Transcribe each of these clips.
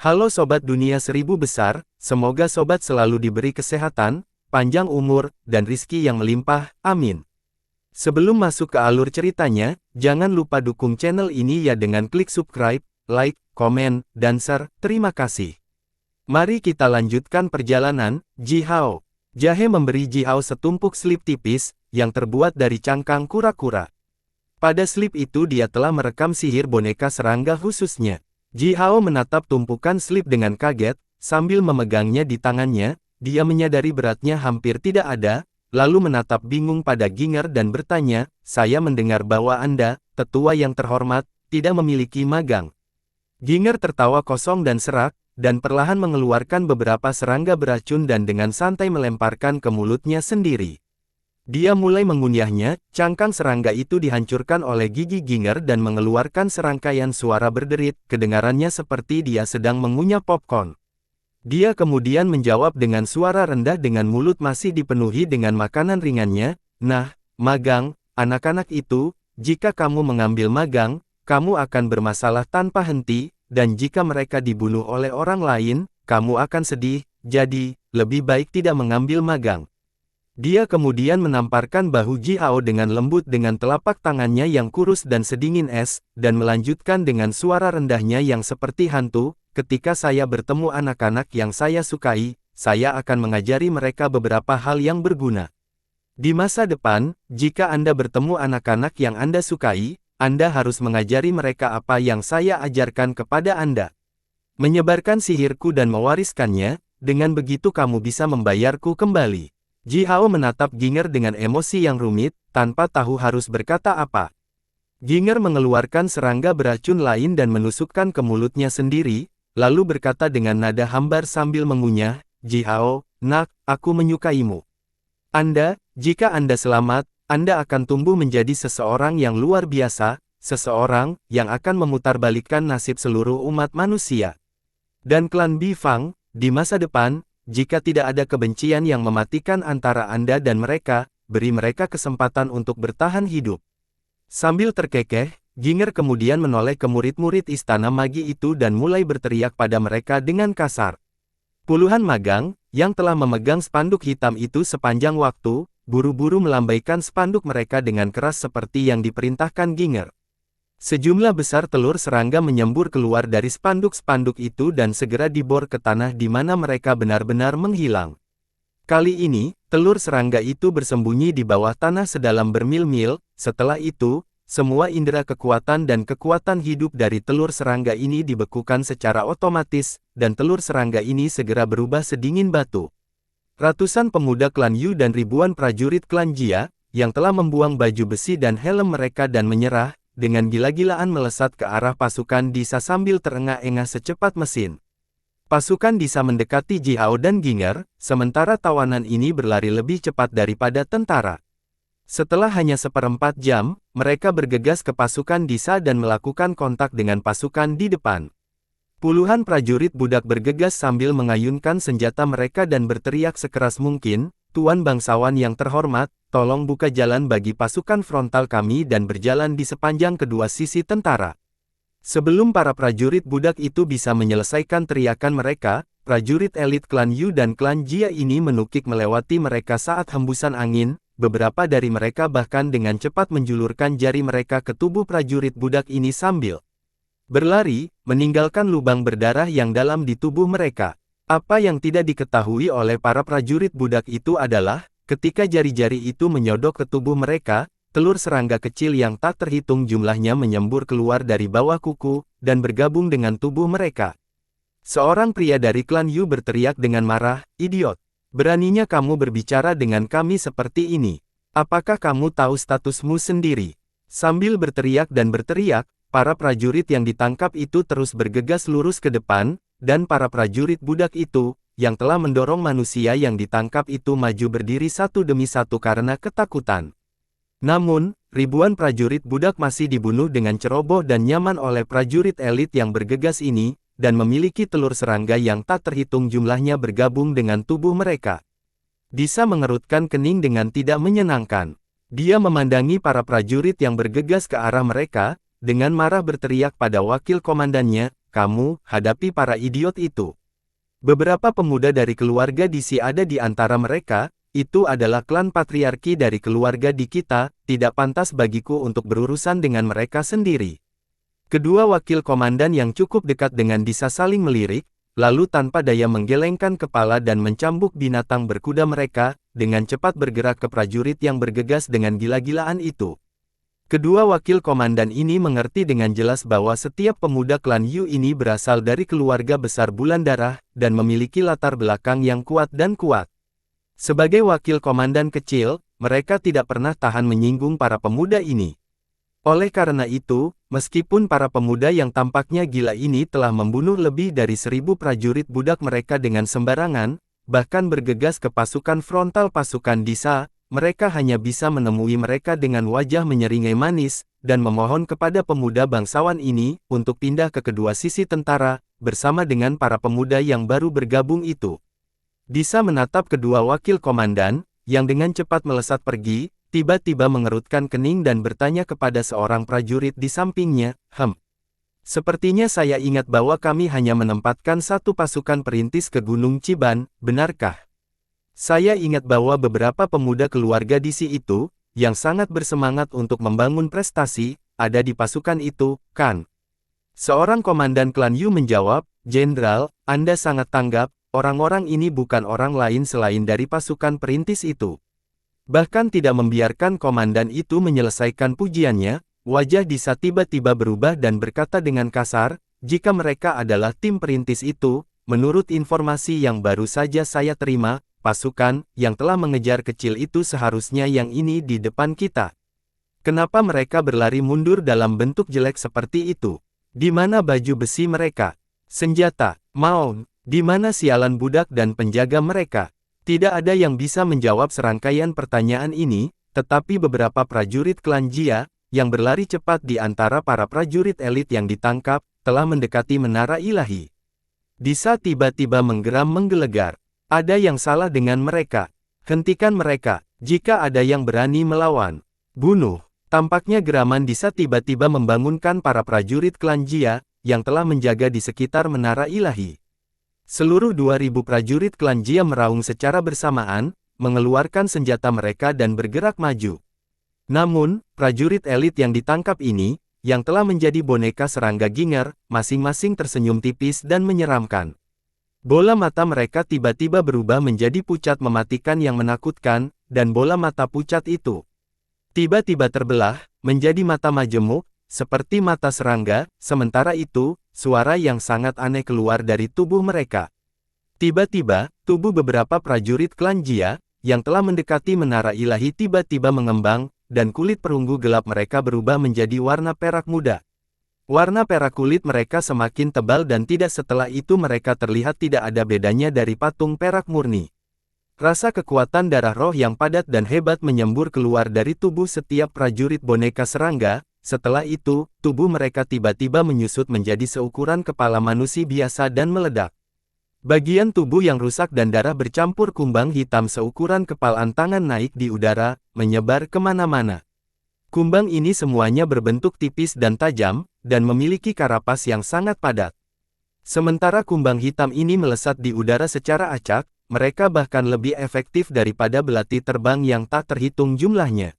Halo Sobat Dunia Seribu Besar, semoga Sobat selalu diberi kesehatan, panjang umur, dan rizki yang melimpah, amin. Sebelum masuk ke alur ceritanya, jangan lupa dukung channel ini ya dengan klik subscribe, like, komen, dan share, terima kasih. Mari kita lanjutkan perjalanan. Ji Hao. Jahe memberi Ji Hao setumpuk slip tipis, yang terbuat dari cangkang kura-kura. Pada slip itu dia telah merekam sihir boneka serangga khususnya. Ji Hao menatap tumpukan slip dengan kaget, sambil memegangnya di tangannya, dia menyadari beratnya hampir tidak ada, lalu menatap bingung pada Ginger dan bertanya, "Saya mendengar bahwa Anda, tetua yang terhormat, tidak memiliki magang." Ginger tertawa kosong dan serak, dan perlahan mengeluarkan beberapa serangga beracun dan dengan santai melemparkan ke mulutnya sendiri. Dia mulai mengunyahnya, cangkang serangga itu dihancurkan oleh gigi Ginger dan mengeluarkan serangkaian suara berderit, kedengarannya seperti dia sedang mengunyah popcorn. Dia kemudian menjawab dengan suara rendah dengan mulut masih dipenuhi dengan makanan ringannya, "Nah, magang, anak-anak itu, jika kamu mengambil magang, kamu akan bermasalah tanpa henti, dan jika mereka dibunuh oleh orang lain, kamu akan sedih, jadi, lebih baik tidak mengambil magang." Dia kemudian menamparkan bahu Ji Hao dengan lembut dengan telapak tangannya yang kurus dan sedingin es, dan melanjutkan dengan suara rendahnya yang seperti hantu, "Ketika saya bertemu anak-anak yang saya sukai, saya akan mengajari mereka beberapa hal yang berguna. Di masa depan, jika Anda bertemu anak-anak yang Anda sukai, Anda harus mengajari mereka apa yang saya ajarkan kepada Anda. Menyebarkan sihirku dan mewariskannya, dengan begitu kamu bisa membayarku kembali." Ji Hao menatap Ginger dengan emosi yang rumit, tanpa tahu harus berkata apa. Ginger mengeluarkan serangga beracun lain dan menusukkan ke mulutnya sendiri, lalu berkata dengan nada hambar sambil mengunyah, "Ji Hao, nak, aku menyukaimu. Jika Anda selamat, Anda akan tumbuh menjadi seseorang yang luar biasa, seseorang yang akan memutarbalikkan nasib seluruh umat manusia. Dan klan Bifang, di masa depan, jika tidak ada kebencian yang mematikan antara Anda dan mereka, beri mereka kesempatan untuk bertahan hidup." Sambil terkekeh, Ginger kemudian menoleh ke murid-murid istana magi itu dan mulai berteriak pada mereka dengan kasar. Puluhan magang, yang telah memegang spanduk hitam itu sepanjang waktu, buru-buru melambaikan spanduk mereka dengan keras seperti yang diperintahkan Ginger. Sejumlah besar telur serangga menyembur keluar dari spanduk-spanduk itu dan segera dibor ke tanah di mana mereka benar-benar menghilang. Kali ini, telur serangga itu bersembunyi di bawah tanah sedalam bermil-mil. Setelah itu, semua indera kekuatan dan kekuatan hidup dari telur serangga ini dibekukan secara otomatis, dan telur serangga ini segera berubah sedingin batu. Ratusan pemuda klan Yu dan ribuan prajurit klan Jia, yang telah membuang baju besi dan helm mereka dan menyerah, dengan gila-gilaan melesat ke arah pasukan Disa sambil terengah-engah secepat mesin. Pasukan Disa mendekati Ji Hao dan Ginger, sementara tawanan ini berlari lebih cepat daripada tentara. Setelah hanya seperempat jam, mereka bergegas ke pasukan Disa dan melakukan kontak dengan pasukan di depan. Puluhan prajurit budak bergegas sambil mengayunkan senjata mereka dan berteriak sekeras mungkin, "Tuan bangsawan yang terhormat, tolong buka jalan bagi pasukan frontal kami dan berjalan di sepanjang kedua sisi tentara." Sebelum para prajurit budak itu bisa menyelesaikan teriakan mereka, prajurit elit klan Yu dan klan Jia ini menukik melewati mereka saat hembusan angin, beberapa dari mereka bahkan dengan cepat menjulurkan jari mereka ke tubuh prajurit budak ini sambil berlari, meninggalkan lubang berdarah yang dalam di tubuh mereka. Apa yang tidak diketahui oleh para prajurit budak itu adalah, ketika jari-jari itu menyodok ke tubuh mereka, telur serangga kecil yang tak terhitung jumlahnya menyembur keluar dari bawah kuku, dan bergabung dengan tubuh mereka. Seorang pria dari klan Yu berteriak dengan marah, "Idiot! Beraninya kamu berbicara dengan kami seperti ini? Apakah kamu tahu statusmu sendiri?" Sambil berteriak dan berteriak, para prajurit yang ditangkap itu terus bergegas lurus ke depan, dan para prajurit budak itu, yang telah mendorong manusia yang ditangkap itu maju berdiri satu demi satu karena ketakutan. Namun, ribuan prajurit budak masih dibunuh dengan ceroboh dan nyaman oleh prajurit elit yang bergegas ini, dan memiliki telur serangga yang tak terhitung jumlahnya bergabung dengan tubuh mereka. Disa mengerutkan kening dengan tidak menyenangkan. Dia memandangi para prajurit yang bergegas ke arah mereka, dengan marah berteriak pada wakil komandannya, kamu, hadapi para idiot itu. Beberapa pemuda dari keluarga DC ada di antara mereka, itu adalah klan patriarki dari keluarga di kita, tidak pantas bagiku untuk berurusan dengan mereka sendiri. Kedua wakil komandan yang cukup dekat dengan Disa saling melirik, lalu tanpa daya menggelengkan kepala dan mencambuk binatang berkuda mereka, dengan cepat bergerak ke prajurit yang bergegas dengan gila-gilaan itu. Kedua wakil komandan ini mengerti dengan jelas bahwa setiap pemuda klan Yu ini berasal dari keluarga besar Bulan Darah, dan memiliki latar belakang yang kuat dan kuat. Sebagai wakil komandan kecil, mereka tidak pernah tahan menyinggung para pemuda ini. Oleh karena itu, meskipun para pemuda yang tampaknya gila ini telah membunuh lebih dari 1000 prajurit budak mereka dengan sembarangan, bahkan bergegas ke pasukan frontal pasukan Disa, mereka hanya bisa menemui mereka dengan wajah menyeringai manis, dan memohon kepada pemuda bangsawan ini, untuk pindah ke kedua sisi tentara, bersama dengan para pemuda yang baru bergabung itu. Disa menatap kedua wakil komandan, yang dengan cepat melesat pergi, tiba-tiba mengerutkan kening dan bertanya kepada seorang prajurit di sampingnya, Sepertinya saya ingat bahwa kami hanya menempatkan satu pasukan perintis ke Gunung Ciban, benarkah? Saya ingat bahwa beberapa pemuda keluarga DC itu, yang sangat bersemangat untuk membangun prestasi, ada di pasukan itu, kan? Seorang komandan klan Yu menjawab, Jenderal, Anda sangat tanggap, orang-orang ini bukan orang lain selain dari pasukan perintis itu. Bahkan tidak membiarkan komandan itu menyelesaikan pujiannya, wajah Disa tiba-tiba berubah dan berkata dengan kasar, jika mereka adalah tim perintis itu, menurut informasi yang baru saja saya terima, pasukan yang telah mengejar kecil itu seharusnya yang ini di depan kita. Kenapa mereka berlari mundur dalam bentuk jelek seperti itu? Di mana baju besi mereka? Senjata, mount, di mana sialan budak dan penjaga mereka? Tidak ada yang bisa menjawab serangkaian pertanyaan ini, tetapi beberapa prajurit klan Jia, yang berlari cepat di antara para prajurit elit yang ditangkap, telah mendekati menara ilahi. Disa tiba-tiba menggeram menggelegar. Ada yang salah dengan mereka. Hentikan mereka, jika ada yang berani melawan. Bunuh. Tampaknya geraman Disa tiba-tiba membangunkan para prajurit klan Jia, yang telah menjaga di sekitar menara ilahi. Seluruh 2000 prajurit klan Jia meraung secara bersamaan, mengeluarkan senjata mereka dan bergerak maju. Namun, prajurit elit yang ditangkap ini, yang telah menjadi boneka serangga Ginger, masing-masing tersenyum tipis dan menyeramkan. Bola mata mereka tiba-tiba berubah menjadi pucat mematikan yang menakutkan, dan bola mata pucat itu tiba-tiba terbelah, menjadi mata majemuk, seperti mata serangga, sementara itu, suara yang sangat aneh keluar dari tubuh mereka. Tiba-tiba, tubuh beberapa prajurit klan Jia, yang telah mendekati menara ilahi tiba-tiba mengembang, dan kulit perunggu gelap mereka berubah menjadi warna perak muda. Warna perak kulit mereka semakin tebal dan tidak setelah itu mereka terlihat tidak ada bedanya dari patung perak murni. Rasa kekuatan darah roh yang padat dan hebat menyembur keluar dari tubuh setiap prajurit boneka serangga, setelah itu, tubuh mereka tiba-tiba menyusut menjadi seukuran kepala manusia biasa dan meledak. Bagian tubuh yang rusak dan darah bercampur kumbang hitam seukuran kepalan tangan naik di udara, menyebar kemana-mana. Kumbang ini semuanya berbentuk tipis dan tajam, dan memiliki karapas yang sangat padat. Sementara kumbang hitam ini melesat di udara secara acak, mereka bahkan lebih efektif daripada belati terbang yang tak terhitung jumlahnya.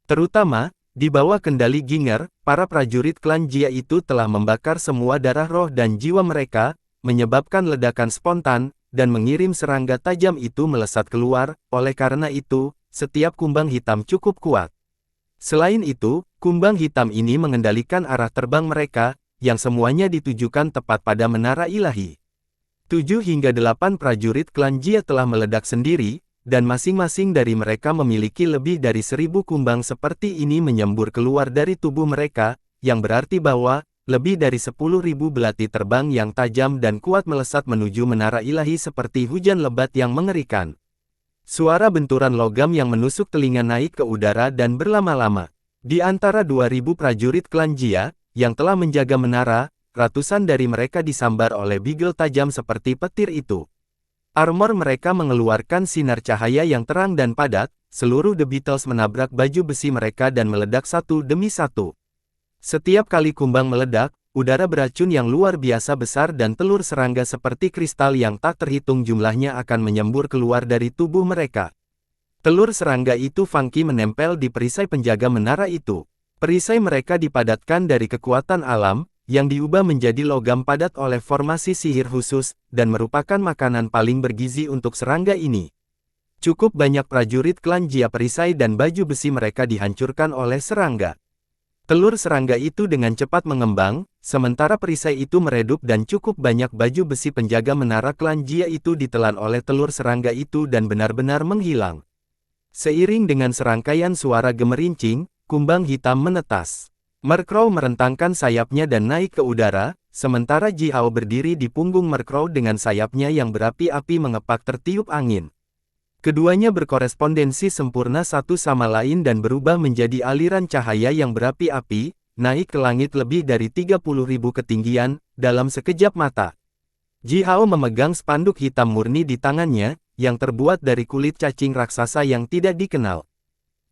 Terutama, di bawah kendali Ginger, para prajurit klan Jia itu telah membakar semua darah roh dan jiwa mereka, menyebabkan ledakan spontan, dan mengirim serangga tajam itu melesat keluar, oleh karena itu, setiap kumbang hitam cukup kuat. Selain itu, kumbang hitam ini mengendalikan arah terbang mereka, yang semuanya ditujukan tepat pada menara ilahi. 7 hingga 8 prajurit klan Jia telah meledak sendiri, dan masing-masing dari mereka memiliki lebih dari 1000 kumbang seperti ini menyembur keluar dari tubuh mereka, yang berarti bahwa, lebih dari 10.000 belati terbang yang tajam dan kuat melesat menuju menara ilahi seperti hujan lebat yang mengerikan. Suara benturan logam yang menusuk telinga naik ke udara dan berlama-lama. Di antara 2000 prajurit klan Jia, yang telah menjaga menara, ratusan dari mereka disambar oleh bigel tajam seperti petir itu. Armor mereka mengeluarkan sinar cahaya yang terang dan padat, seluruh The Beatles menabrak baju besi mereka dan meledak satu demi satu. Setiap kali kumbang meledak, udara beracun yang luar biasa besar dan telur serangga seperti kristal yang tak terhitung jumlahnya akan menyembur keluar dari tubuh mereka. Telur serangga itu funky menempel di perisai penjaga menara itu. Perisai mereka dipadatkan dari kekuatan alam, yang diubah menjadi logam padat oleh formasi sihir khusus, dan merupakan makanan paling bergizi untuk serangga ini. Cukup banyak prajurit klan Jia perisai dan baju besi mereka dihancurkan oleh serangga. Telur serangga itu dengan cepat mengembang, sementara perisai itu meredup dan cukup banyak baju besi penjaga menara klan Jia itu ditelan oleh telur serangga itu dan benar-benar menghilang. Seiring dengan serangkaian suara gemerincing, kumbang hitam menetas. Mercrow merentangkan sayapnya dan naik ke udara, sementara Ji Hao berdiri di punggung Mercrow dengan sayapnya yang berapi-api mengepak tertiup angin. Keduanya berkorespondensi sempurna satu sama lain dan berubah menjadi aliran cahaya yang berapi-api, naik ke langit lebih dari 30.000 ketinggian, dalam sekejap mata. Ji Hao memegang spanduk hitam murni di tangannya, yang terbuat dari kulit cacing raksasa yang tidak dikenal.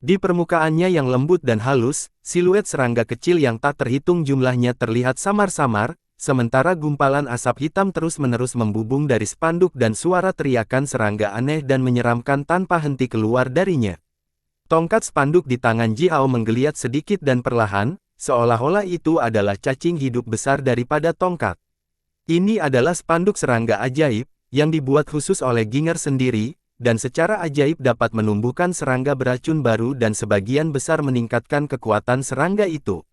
Di permukaannya yang lembut dan halus, siluet serangga kecil yang tak terhitung jumlahnya terlihat samar-samar, sementara gumpalan asap hitam terus-menerus membubung dari spanduk dan suara teriakan serangga aneh dan menyeramkan tanpa henti keluar darinya. Tongkat spanduk di tangan Ji Hao menggeliat sedikit dan perlahan, seolah-olah itu adalah cacing hidup besar daripada tongkat. Ini adalah spanduk serangga ajaib, yang dibuat khusus oleh Ginger sendiri, dan secara ajaib dapat menumbuhkan serangga beracun baru dan sebagian besar meningkatkan kekuatan serangga itu.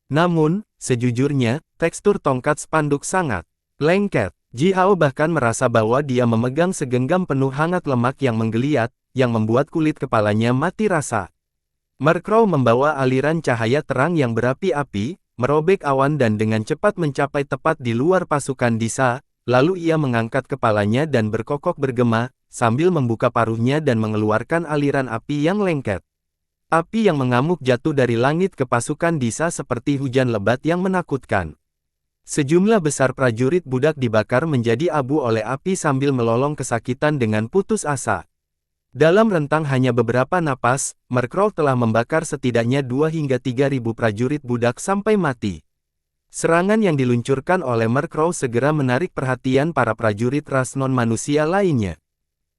Namun, sejujurnya, tekstur tongkat spanduk sangat lengket. Ji Hao bahkan merasa bahwa dia memegang segenggam penuh hangat lemak yang menggeliat, yang membuat kulit kepalanya mati rasa. Mercrow membawa aliran cahaya terang yang berapi-api, merobek awan dan dengan cepat mencapai tepat di luar pasukan Disa, lalu ia mengangkat kepalanya dan berkokok bergema, sambil membuka paruhnya dan mengeluarkan aliran api yang lengket. Api yang mengamuk jatuh dari langit ke pasukan Disa seperti hujan lebat yang menakutkan. Sejumlah besar prajurit budak dibakar menjadi abu oleh api sambil melolong kesakitan dengan putus asa. Dalam rentang hanya beberapa napas, Mercrow telah membakar setidaknya 2 hingga 3.000 prajurit budak sampai mati. Serangan yang diluncurkan oleh Mercrow segera menarik perhatian para prajurit ras non-manusia lainnya.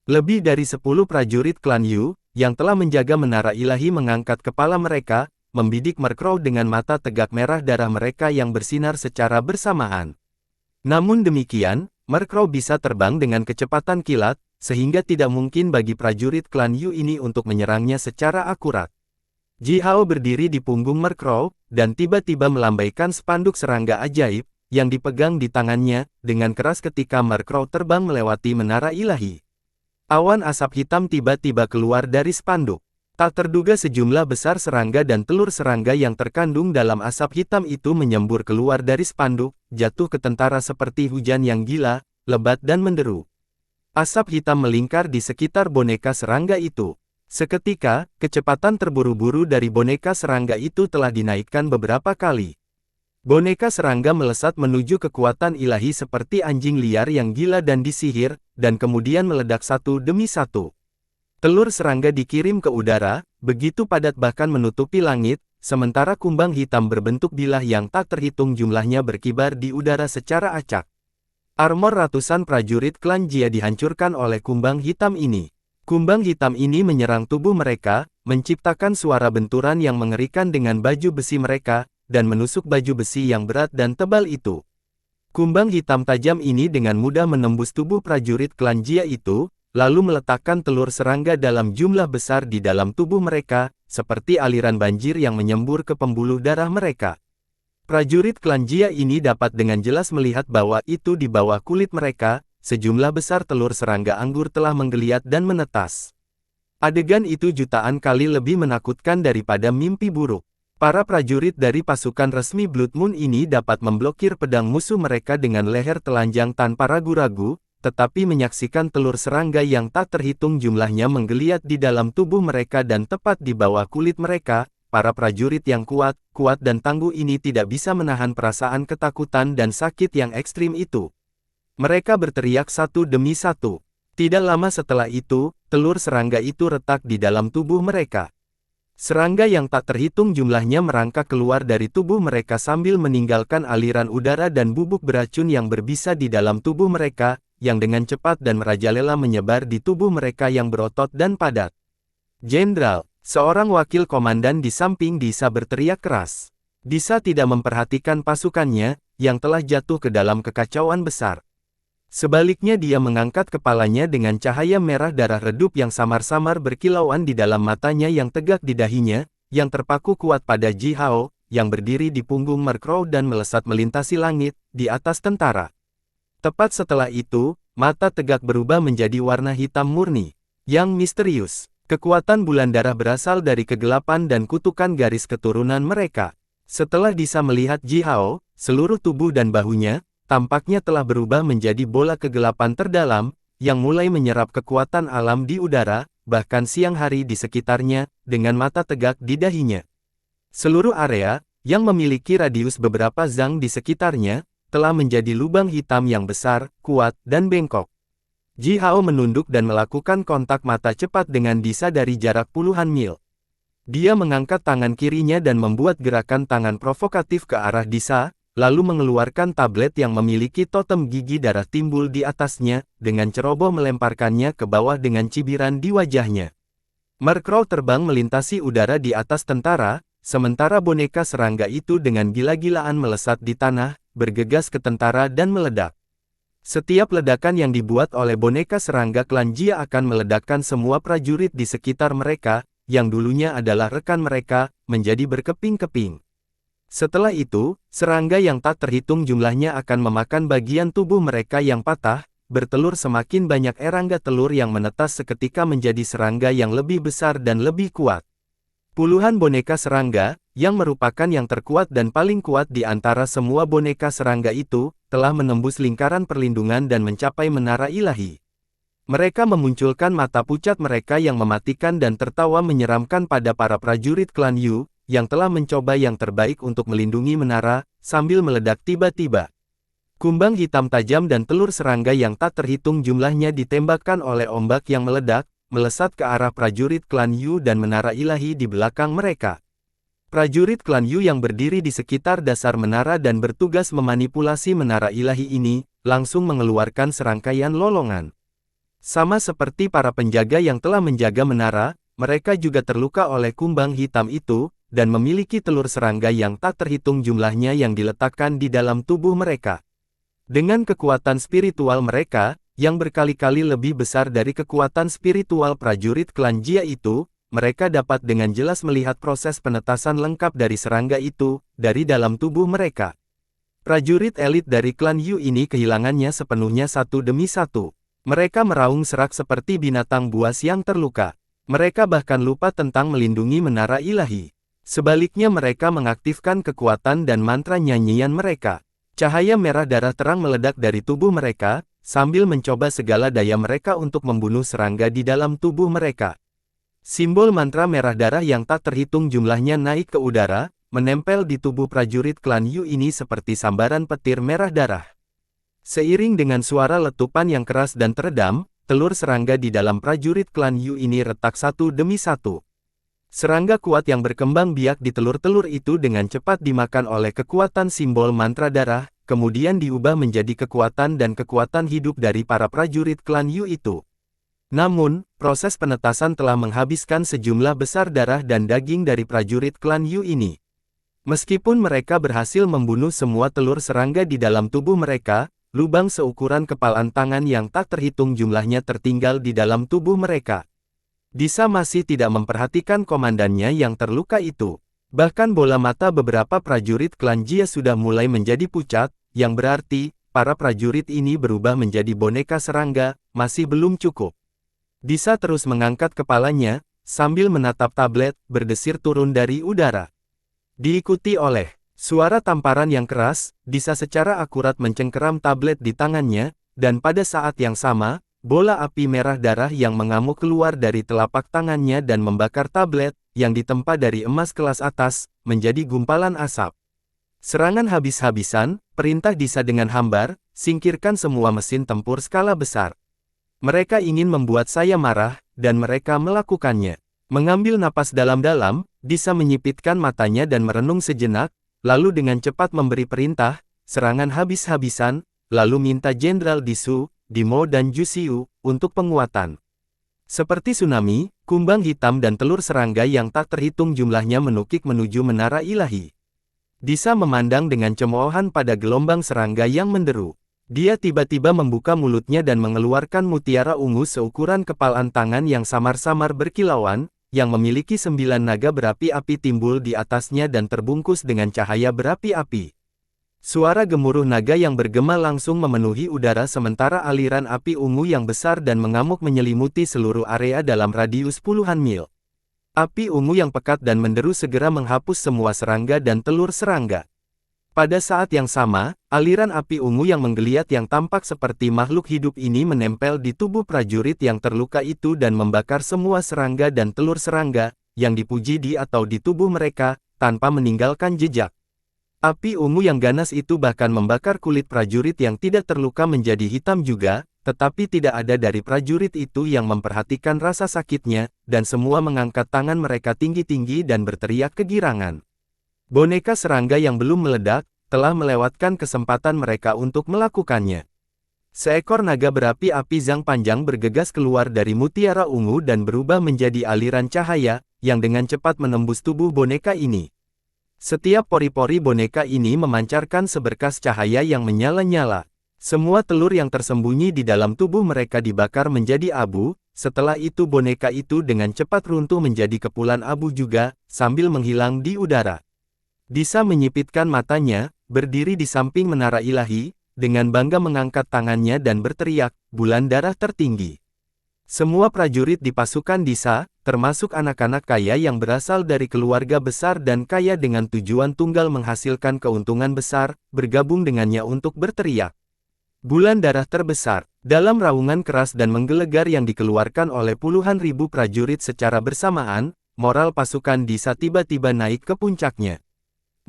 Lebih dari 10 prajurit klan Yu, yang telah menjaga menara ilahi mengangkat kepala mereka, membidik Mercrow dengan mata tegak merah darah mereka yang bersinar secara bersamaan. Namun demikian, Mercrow bisa terbang dengan kecepatan kilat, sehingga tidak mungkin bagi prajurit klan Yu ini untuk menyerangnya secara akurat. Ji Hao berdiri di punggung Mercrow, dan tiba-tiba melambaikan spanduk serangga ajaib, yang dipegang di tangannya, dengan keras ketika Mercrow terbang melewati menara ilahi. Awan asap hitam tiba-tiba keluar dari spanduk. Tak terduga sejumlah besar serangga dan telur serangga yang terkandung dalam asap hitam itu menyembur keluar dari spanduk, jatuh ke tentara seperti hujan yang gila, lebat dan menderu. Asap hitam melingkar di sekitar boneka serangga itu. Seketika, kecepatan terburu-buru dari boneka serangga itu telah dinaikkan beberapa kali. Boneka serangga melesat menuju kekuatan ilahi seperti anjing liar yang gila dan disihir, dan kemudian meledak satu demi satu. Telur serangga dikirim ke udara, begitu padat bahkan menutupi langit, sementara kumbang hitam berbentuk bilah yang tak terhitung jumlahnya berkibar di udara secara acak. Armor ratusan prajurit klan Jia dihancurkan oleh kumbang hitam ini. Kumbang hitam ini menyerang tubuh mereka, menciptakan suara benturan yang mengerikan dengan baju besi mereka, dan menusuk baju besi yang berat dan tebal itu. Kumbang hitam tajam ini dengan mudah menembus tubuh prajurit klan Jia itu, lalu meletakkan telur serangga dalam jumlah besar di dalam tubuh mereka, seperti aliran banjir yang menyembur ke pembuluh darah mereka. Prajurit klan Jia ini dapat dengan jelas melihat bahwa itu di bawah kulit mereka, sejumlah besar telur serangga anggur telah menggeliat dan menetas. Adegan itu jutaan kali lebih menakutkan daripada mimpi buruk. Para prajurit dari pasukan resmi Blood Moon ini dapat memblokir pedang musuh mereka dengan leher telanjang tanpa ragu-ragu, tetapi menyaksikan telur serangga yang tak terhitung jumlahnya menggeliat di dalam tubuh mereka dan tepat di bawah kulit mereka, para prajurit yang kuat dan tangguh ini tidak bisa menahan perasaan ketakutan dan sakit yang ekstrim itu. Mereka berteriak satu demi satu. Tidak lama setelah itu, telur serangga itu retak di dalam tubuh mereka. Serangga yang tak terhitung jumlahnya merangkak keluar dari tubuh mereka sambil meninggalkan aliran udara dan bubuk beracun yang berbisa di dalam tubuh mereka, yang dengan cepat dan merajalela menyebar di tubuh mereka yang berotot dan padat. "Jenderal," seorang wakil komandan di samping Disa berteriak keras. Disa tidak memperhatikan pasukannya, yang telah jatuh ke dalam kekacauan besar. Sebaliknya dia mengangkat kepalanya dengan cahaya merah darah redup yang samar-samar berkilauan di dalam matanya yang tegak di dahinya, yang terpaku kuat pada Ji Hao, yang berdiri di punggung Mark Crow dan melesat melintasi langit, di atas tentara. Tepat setelah itu, mata tegak berubah menjadi warna hitam murni, yang misterius. Kekuatan bulan darah berasal dari kegelapan dan kutukan garis keturunan mereka. Setelah Disa melihat Ji Hao, seluruh tubuh dan bahunya, tampaknya telah berubah menjadi bola kegelapan terdalam, yang mulai menyerap kekuatan alam di udara, bahkan siang hari di sekitarnya, dengan mata tegak di dahinya. Seluruh area, yang memiliki radius beberapa zang di sekitarnya, telah menjadi lubang hitam yang besar, kuat, dan bengkok. Ji Hao menunduk dan melakukan kontak mata cepat dengan Disa dari jarak puluhan mil. Dia mengangkat tangan kirinya dan membuat gerakan tangan provokatif ke arah Disa, lalu mengeluarkan tablet yang memiliki totem gigi darah timbul di atasnya, dengan ceroboh melemparkannya ke bawah dengan cibiran di wajahnya. Mark Crow terbang melintasi udara di atas tentara, sementara boneka serangga itu dengan gila-gilaan melesat di tanah, bergegas ke tentara dan meledak. Setiap ledakan yang dibuat oleh boneka serangga klan Jia akan meledakkan semua prajurit di sekitar mereka, yang dulunya adalah rekan mereka, menjadi berkeping-keping. Setelah itu, serangga yang tak terhitung jumlahnya akan memakan bagian tubuh mereka yang patah, bertelur semakin banyak erangga telur yang menetas seketika menjadi serangga yang lebih besar dan lebih kuat. Puluhan boneka serangga, yang merupakan yang terkuat dan paling kuat di antara semua boneka serangga itu, telah menembus lingkaran perlindungan dan mencapai menara ilahi. Mereka memunculkan mata pucat mereka yang mematikan dan tertawa menyeramkan pada para prajurit klan Yu, yang telah mencoba yang terbaik untuk melindungi menara, sambil meledak tiba-tiba. Kumbang hitam tajam dan telur serangga yang tak terhitung jumlahnya ditembakkan oleh ombak yang meledak, melesat ke arah prajurit klan Yu dan menara ilahi di belakang mereka. Prajurit klan Yu yang berdiri di sekitar dasar menara dan bertugas memanipulasi menara ilahi ini, langsung mengeluarkan serangkaian lolongan. Sama seperti para penjaga yang telah menjaga menara, mereka juga terluka oleh kumbang hitam itu, dan memiliki telur serangga yang tak terhitung jumlahnya yang diletakkan di dalam tubuh mereka. Dengan kekuatan spiritual mereka, yang berkali-kali lebih besar dari kekuatan spiritual prajurit klan Jia itu, mereka dapat dengan jelas melihat proses penetasan lengkap dari serangga itu, dari dalam tubuh mereka. Prajurit elit dari klan Yu ini kehilangannya sepenuhnya satu demi satu. Mereka meraung serak seperti binatang buas yang terluka. Mereka bahkan lupa tentang melindungi menara ilahi. Sebaliknya mereka mengaktifkan kekuatan dan mantra nyanyian mereka. Cahaya merah darah terang meledak dari tubuh mereka, sambil mencoba segala daya mereka untuk membunuh serangga di dalam tubuh mereka. Simbol mantra merah darah yang tak terhitung jumlahnya naik ke udara, menempel di tubuh prajurit klan Yu ini seperti sambaran petir merah darah. Seiring dengan suara letupan yang keras dan teredam, telur serangga di dalam prajurit klan Yu ini retak satu demi satu. Serangga kuat yang berkembang biak di telur-telur itu dengan cepat dimakan oleh kekuatan simbol mantra darah, kemudian diubah menjadi kekuatan dan kekuatan hidup dari para prajurit klan Yu itu. Namun, proses penetasan telah menghabiskan sejumlah besar darah dan daging dari prajurit klan Yu ini. Meskipun mereka berhasil membunuh semua telur serangga di dalam tubuh mereka, lubang seukuran kepalan tangan yang tak terhitung jumlahnya tertinggal di dalam tubuh mereka. Disa masih tidak memperhatikan komandannya yang terluka itu. Bahkan bola mata beberapa prajurit klan Jia sudah mulai menjadi pucat, yang berarti, para prajurit ini berubah menjadi boneka serangga, masih belum cukup. Disa terus mengangkat kepalanya, sambil menatap tablet, berdesir turun dari udara. Diikuti oleh suara tamparan yang keras, Disa secara akurat mencengkeram tablet di tangannya, dan pada saat yang sama, bola api merah darah yang mengamuk keluar dari telapak tangannya dan membakar tablet, yang ditempa dari emas kelas atas, menjadi gumpalan asap. Serangan habis-habisan, perintah Disa dengan hambar, singkirkan semua mesin tempur skala besar. Mereka ingin membuat saya marah, dan mereka melakukannya. Mengambil napas dalam-dalam, Disa menyipitkan matanya dan merenung sejenak, lalu dengan cepat memberi perintah, serangan habis-habisan, lalu minta Jenderal Disu, Dimo dan Jusiu, untuk penguatan. Seperti tsunami, kumbang hitam dan telur serangga yang tak terhitung jumlahnya menukik menuju menara ilahi. Disa memandang dengan cemoohan pada gelombang serangga yang menderu. Dia tiba-tiba membuka mulutnya dan mengeluarkan mutiara ungu seukuran kepalan tangan yang samar-samar berkilauan, yang memiliki 9 naga berapi-api timbul di atasnya dan terbungkus dengan cahaya berapi-api. Suara gemuruh naga yang bergema langsung memenuhi udara sementara aliran api ungu yang besar dan mengamuk menyelimuti seluruh area dalam radius puluhan mil. Api ungu yang pekat dan menderu segera menghapus semua serangga dan telur serangga. Pada saat yang sama, aliran api ungu yang menggeliat yang tampak seperti makhluk hidup ini menempel di tubuh prajurit yang terluka itu dan membakar semua serangga dan telur serangga, yang dipuji di atau di tubuh mereka, tanpa meninggalkan jejak. Api ungu yang ganas itu bahkan membakar kulit prajurit yang tidak terluka menjadi hitam juga, tetapi tidak ada dari prajurit itu yang memperhatikan rasa sakitnya, dan semua mengangkat tangan mereka tinggi-tinggi dan berteriak kegirangan. Boneka serangga yang belum meledak, telah melewatkan kesempatan mereka untuk melakukannya. Seekor naga berapi-api zang panjang bergegas keluar dari mutiara ungu dan berubah menjadi aliran cahaya, yang dengan cepat menembus tubuh boneka ini. Setiap pori-pori boneka ini memancarkan seberkas cahaya yang menyala-nyala. Semua telur yang tersembunyi di dalam tubuh mereka dibakar menjadi abu, setelah itu boneka itu dengan cepat runtuh menjadi kepulan abu juga, sambil menghilang di udara. Disa menyipitkan matanya, berdiri di samping menara ilahi, dengan bangga mengangkat tangannya dan berteriak, "Bulan darah tertinggi." Semua prajurit di pasukan Disa, termasuk anak-anak kaya yang berasal dari keluarga besar dan kaya dengan tujuan tunggal menghasilkan keuntungan besar, bergabung dengannya untuk berteriak. "Bulan darah terbesar." Dalam raungan keras dan menggelegar yang dikeluarkan oleh puluhan ribu prajurit secara bersamaan, moral pasukan Disa tiba-tiba naik ke puncaknya.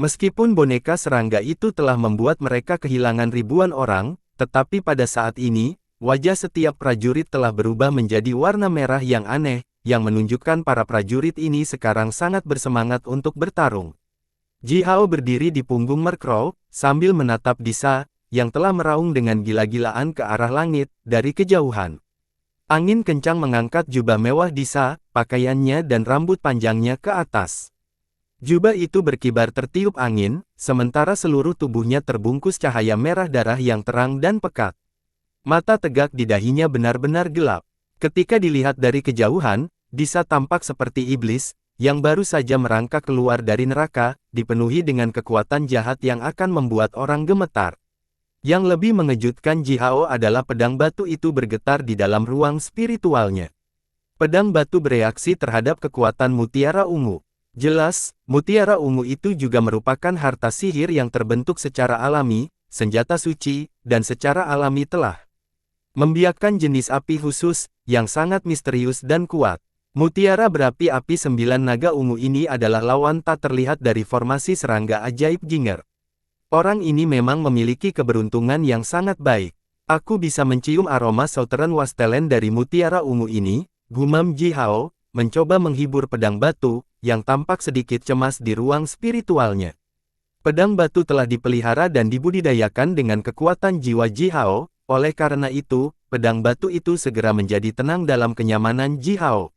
Meskipun boneka serangga itu telah membuat mereka kehilangan ribuan orang, tetapi pada saat ini, wajah setiap prajurit telah berubah menjadi warna merah yang aneh, yang menunjukkan para prajurit ini sekarang sangat bersemangat untuk bertarung. Ji Hao berdiri di punggung Merkrow, sambil menatap Disa, yang telah meraung dengan gila-gilaan ke arah langit, dari kejauhan. Angin kencang mengangkat jubah mewah Disa, pakaiannya dan rambut panjangnya ke atas. Jubah itu berkibar tertiup angin, sementara seluruh tubuhnya terbungkus cahaya merah darah yang terang dan pekat. Mata tegak di dahinya benar-benar gelap. Ketika dilihat dari kejauhan, Disa tampak seperti iblis, yang baru saja merangkak keluar dari neraka, dipenuhi dengan kekuatan jahat yang akan membuat orang gemetar. Yang lebih mengejutkan Ji Hao adalah pedang batu itu bergetar di dalam ruang spiritualnya. Pedang batu bereaksi terhadap kekuatan mutiara ungu. Jelas, mutiara ungu itu juga merupakan harta sihir yang terbentuk secara alami, senjata suci, dan secara alami telah membiakkan jenis api khusus, yang sangat misterius dan kuat. Mutiara berapi-api 9 naga ungu ini adalah lawan tak terlihat dari formasi serangga ajaib Ginger. Orang ini memang memiliki keberuntungan yang sangat baik. Aku bisa mencium aroma Southern Wastelen dari mutiara ungu ini, gumam Ji Hao, mencoba menghibur pedang batu, yang tampak sedikit cemas di ruang spiritualnya. Pedang batu telah dipelihara dan dibudidayakan dengan kekuatan jiwa Ji Hao, oleh karena itu, pedang batu itu segera menjadi tenang dalam kenyamanan Ji Hao.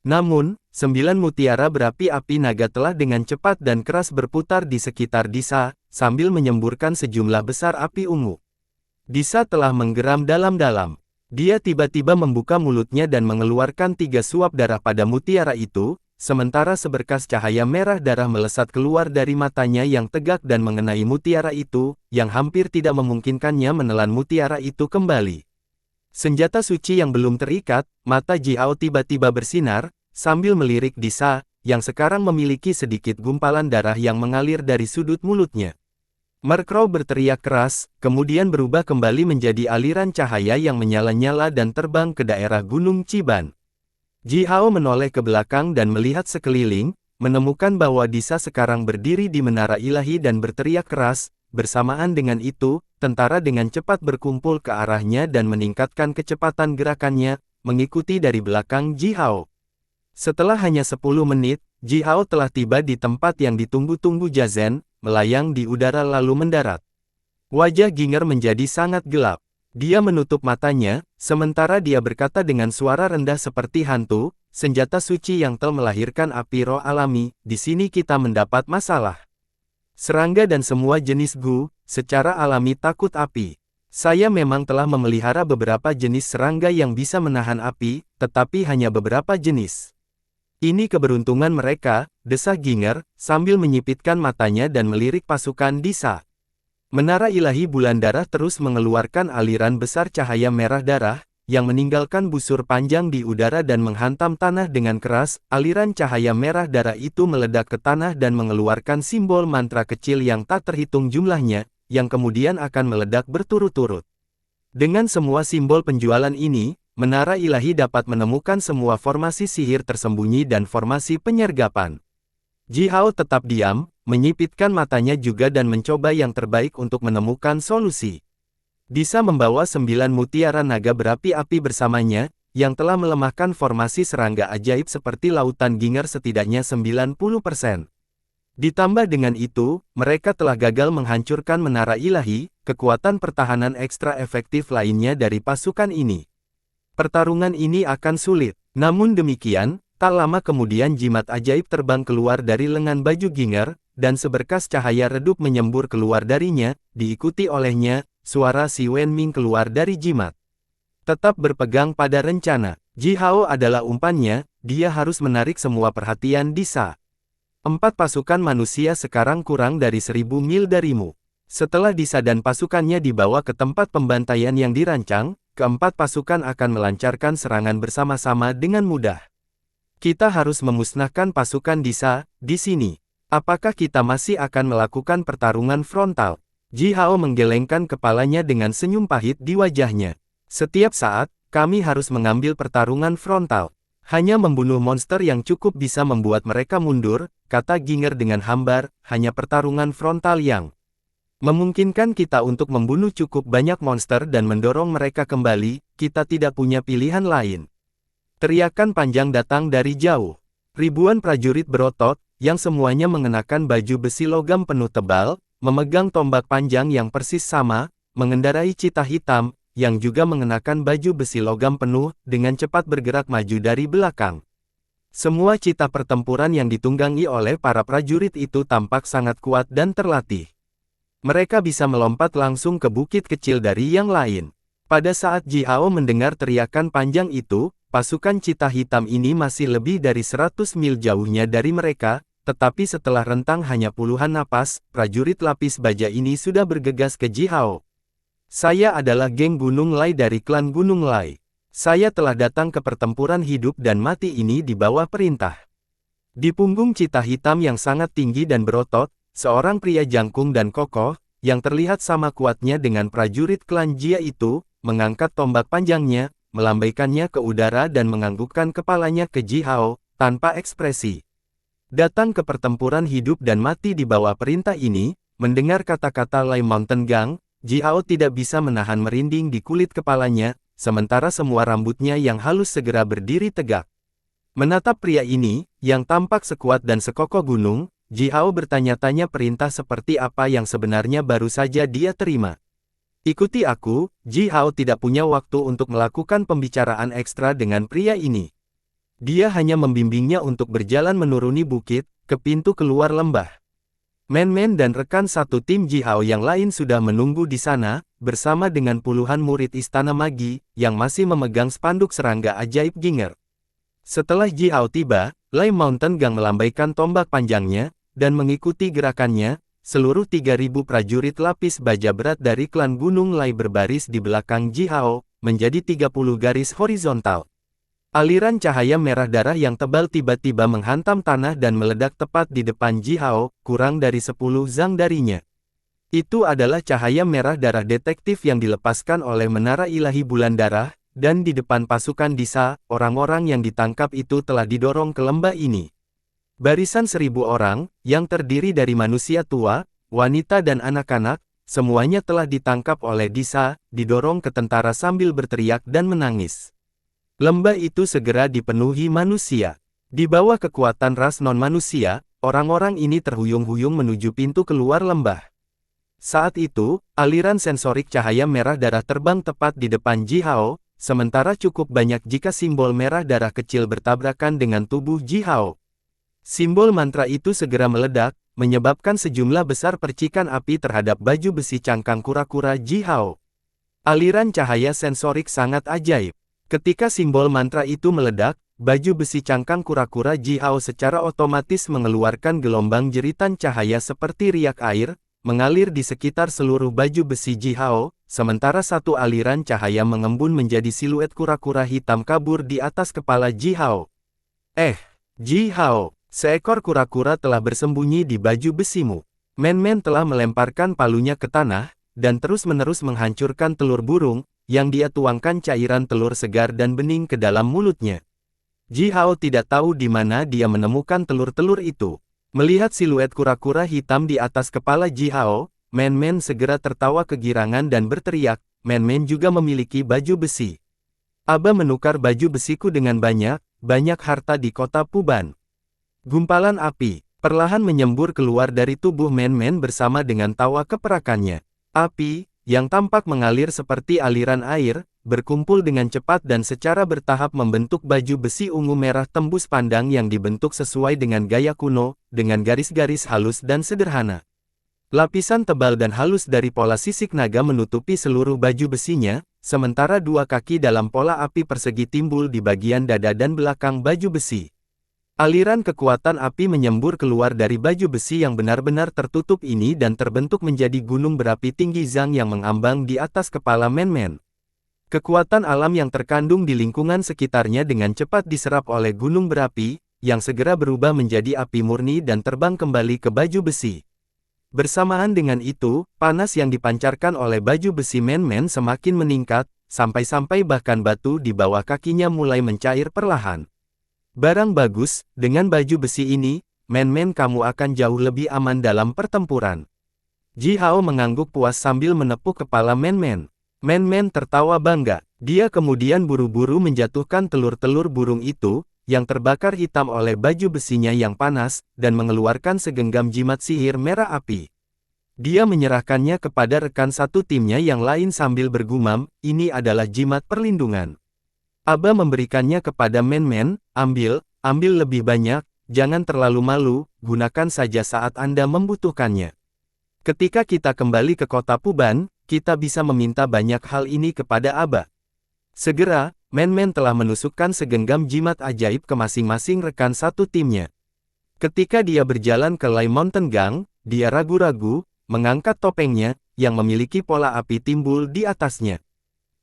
Namun, 9 mutiara berapi-api naga telah dengan cepat dan keras berputar di sekitar Disa, sambil menyemburkan sejumlah besar api ungu. Disa telah menggeram dalam-dalam. Dia tiba-tiba membuka mulutnya dan mengeluarkan 3 suap darah pada mutiara itu, sementara seberkas cahaya merah darah melesat keluar dari matanya yang tegak dan mengenai mutiara itu, yang hampir tidak memungkinkannya menelan mutiara itu kembali. Senjata suci yang belum terikat, mata Ji Hao tiba-tiba bersinar, sambil melirik Disa, yang sekarang memiliki sedikit gumpalan darah yang mengalir dari sudut mulutnya. Merkrow berteriak keras, kemudian berubah kembali menjadi aliran cahaya yang menyala-nyala dan terbang ke daerah Gunung Chiban. Ji Hao menoleh ke belakang dan melihat sekeliling, menemukan bahwa Disa sekarang berdiri di menara ilahi dan berteriak keras. Bersamaan dengan itu, tentara dengan cepat berkumpul ke arahnya dan meningkatkan kecepatan gerakannya, mengikuti dari belakang Ji Hao. Setelah hanya 10 menit, Ji Hao telah tiba di tempat yang ditunggu-tunggu Jazen, melayang di udara lalu mendarat. Wajah Ginger menjadi sangat gelap. Dia menutup matanya, sementara dia berkata dengan suara rendah seperti hantu, senjata suci yang telah melahirkan api roh alami, di sini kita mendapat masalah. Serangga dan semua jenis gu, secara alami takut api. Saya memang telah memelihara beberapa jenis serangga yang bisa menahan api, tetapi hanya beberapa jenis. Ini keberuntungan mereka, desah Ginger, sambil menyipitkan matanya dan melirik pasukan Disa. Menara ilahi bulan darah terus mengeluarkan aliran besar cahaya merah darah, yang meninggalkan busur panjang di udara dan menghantam tanah dengan keras. Aliran cahaya merah darah itu meledak ke tanah dan mengeluarkan simbol mantra kecil yang tak terhitung jumlahnya, yang kemudian akan meledak berturut-turut. Dengan semua simbol penjualan ini, menara ilahi dapat menemukan semua formasi sihir tersembunyi dan formasi penyergapan. Ji Hao tetap diam, menyipitkan matanya juga dan mencoba yang terbaik untuk menemukan solusi. Disa membawa 9 mutiara naga berapi-api bersamanya, yang telah melemahkan formasi serangga ajaib seperti lautan Ginger setidaknya 90%. Ditambah dengan itu, mereka telah gagal menghancurkan menara ilahi, kekuatan pertahanan ekstra efektif lainnya dari pasukan ini. Pertarungan ini akan sulit. Namun demikian, tak lama kemudian jimat ajaib terbang keluar dari lengan baju Ginger, dan seberkas cahaya redup menyembur keluar darinya, diikuti olehnya. Suara Si Wenming keluar dari jimat. Tetap berpegang pada rencana. Ji Hao adalah umpannya, dia harus menarik semua perhatian Disa. 4 pasukan manusia sekarang kurang dari 1000 mil darimu. Setelah Disa dan pasukannya dibawa ke tempat pembantaian yang dirancang, keempat pasukan akan melancarkan serangan bersama-sama dengan mudah. Kita harus memusnahkan pasukan Disa, di sini. Apakah kita masih akan melakukan pertarungan frontal? Ji Hao menggelengkan kepalanya dengan senyum pahit di wajahnya. Setiap saat, kami harus mengambil pertarungan frontal. Hanya membunuh monster yang cukup bisa membuat mereka mundur, kata Ginger dengan hambar, hanya pertarungan frontal yang memungkinkan kita untuk membunuh cukup banyak monster dan mendorong mereka kembali, kita tidak punya pilihan lain. Teriakan panjang datang dari jauh. Ribuan prajurit berotot, yang semuanya mengenakan baju besi logam penuh tebal, memegang tombak panjang yang persis sama, mengendarai cita hitam, yang juga mengenakan baju besi logam penuh, dengan cepat bergerak maju dari belakang. Semua cita pertempuran yang ditunggangi oleh para prajurit itu tampak sangat kuat dan terlatih. Mereka bisa melompat langsung ke bukit kecil dari yang lain. Pada saat Ji Hao mendengar teriakan panjang itu, pasukan cita hitam ini masih lebih dari 100 mil jauhnya dari mereka. Tetapi setelah rentang hanya puluhan napas, prajurit lapis baja ini sudah bergegas ke Ji Hao. Saya adalah geng Gunung Lai dari klan Gunung Lai. Saya telah datang ke pertempuran hidup dan mati ini di bawah perintah. Di punggung cita hitam yang sangat tinggi dan berotot, seorang pria jangkung dan kokoh, yang terlihat sama kuatnya dengan prajurit klan Jia itu, mengangkat tombak panjangnya, melambaikannya ke udara dan menganggukkan kepalanya ke Ji Hao, tanpa ekspresi. Datang ke pertempuran hidup dan mati di bawah perintah ini, mendengar kata-kata Lai Mountain Gang, Ji Hao tidak bisa menahan merinding di kulit kepalanya, sementara semua rambutnya yang halus segera berdiri tegak. Menatap pria ini, yang tampak sekuat dan sekokoh gunung, Ji Hao bertanya-tanya perintah seperti apa yang sebenarnya baru saja dia terima. Ikuti aku. Ji Hao tidak punya waktu untuk melakukan pembicaraan ekstra dengan pria ini. Dia hanya membimbingnya untuk berjalan menuruni bukit, ke pintu keluar lembah. Men-men dan rekan satu tim Ji Hao yang lain sudah menunggu di sana, bersama dengan puluhan murid Istana Magi, yang masih memegang spanduk serangga ajaib Ginger. Setelah Ji Hao tiba, Lai Mountain Gang melambaikan tombak panjangnya, dan mengikuti gerakannya, seluruh 3000 prajurit lapis baja berat dari klan Gunung Lai berbaris di belakang Ji Hao, menjadi 30 garis horizontal. Aliran cahaya merah darah yang tebal tiba-tiba menghantam tanah dan meledak tepat di depan Ji Hao, kurang dari 10 zang darinya. Itu adalah cahaya merah darah detektif yang dilepaskan oleh menara ilahi bulan darah, dan di depan pasukan Disa, orang-orang yang ditangkap itu telah didorong ke lembah ini. Barisan 1000 orang, yang terdiri dari manusia tua, wanita dan anak-anak, semuanya telah ditangkap oleh Disa, didorong ke tentara sambil berteriak dan menangis. Lembah itu segera dipenuhi manusia. Di bawah kekuatan ras non-manusia, orang-orang ini terhuyung-huyung menuju pintu keluar lembah. Saat itu, aliran sensorik cahaya merah darah terbang tepat di depan Ji Hao, sementara cukup banyak jika simbol merah darah kecil bertabrakan dengan tubuh Ji Hao. Simbol mantra itu segera meledak, menyebabkan sejumlah besar percikan api terhadap baju besi cangkang kura-kura Ji Hao. Aliran cahaya sensorik sangat ajaib. Ketika simbol mantra itu meledak, baju besi cangkang kura-kura Ji Hao secara otomatis mengeluarkan gelombang jeritan cahaya seperti riak air, mengalir di sekitar seluruh baju besi Ji Hao, sementara satu aliran cahaya mengembun menjadi siluet kura-kura hitam kabur di atas kepala Ji Hao. Ji Hao, seekor kura-kura telah bersembunyi di baju besimu. Men-men telah melemparkan palunya ke tanah, dan terus-menerus menghancurkan telur burung, yang dia tuangkan cairan telur segar dan bening ke dalam mulutnya. Ji Hao tidak tahu di mana dia menemukan telur-telur itu. Melihat siluet kura-kura hitam di atas kepala Ji Hao, Men-men segera tertawa kegirangan dan berteriak, Men-men juga memiliki baju besi. Aba menukar baju besiku dengan banyak harta di kota Puban. Gumpalan api perlahan menyembur keluar dari tubuh Men-men bersama dengan tawa keperakannya. Api, yang tampak mengalir seperti aliran air, berkumpul dengan cepat dan secara bertahap membentuk baju besi ungu merah tembus pandang yang dibentuk sesuai dengan gaya kuno, dengan garis-garis halus dan sederhana. Lapisan tebal dan halus dari pola sisik naga menutupi seluruh baju besinya, sementara dua kaki dalam pola api persegi timbul di bagian dada dan belakang baju besi. Aliran kekuatan api menyembur keluar dari baju besi yang benar-benar tertutup ini dan terbentuk menjadi gunung berapi tinggi Zhang yang mengambang di atas kepala Men-men. Kekuatan alam yang terkandung di lingkungan sekitarnya dengan cepat diserap oleh gunung berapi, yang segera berubah menjadi api murni dan terbang kembali ke baju besi. Bersamaan dengan itu, panas yang dipancarkan oleh baju besi Men-men semakin meningkat, sampai-sampai bahkan batu di bawah kakinya mulai mencair perlahan. Barang bagus, dengan baju besi ini, Men-men kamu akan jauh lebih aman dalam pertempuran. Ji Hao mengangguk puas sambil menepuk kepala Men-men. Men-men tertawa bangga. Dia kemudian buru-buru menjatuhkan telur-telur burung itu, yang terbakar hitam oleh baju besinya yang panas, dan mengeluarkan segenggam jimat sihir merah api. Dia menyerahkannya kepada rekan satu timnya yang lain sambil bergumam, ini adalah jimat perlindungan. Aba memberikannya kepada Men-men, ambil lebih banyak, jangan terlalu malu, gunakan saja saat Anda membutuhkannya. Ketika kita kembali ke kota Puban, kita bisa meminta banyak hal ini kepada Aba. Segera, Men-men telah menusukkan segenggam jimat ajaib ke masing-masing rekan satu timnya. Ketika dia berjalan ke Lai Mountain Gang, dia ragu-ragu, mengangkat topengnya, yang memiliki pola api timbul di atasnya.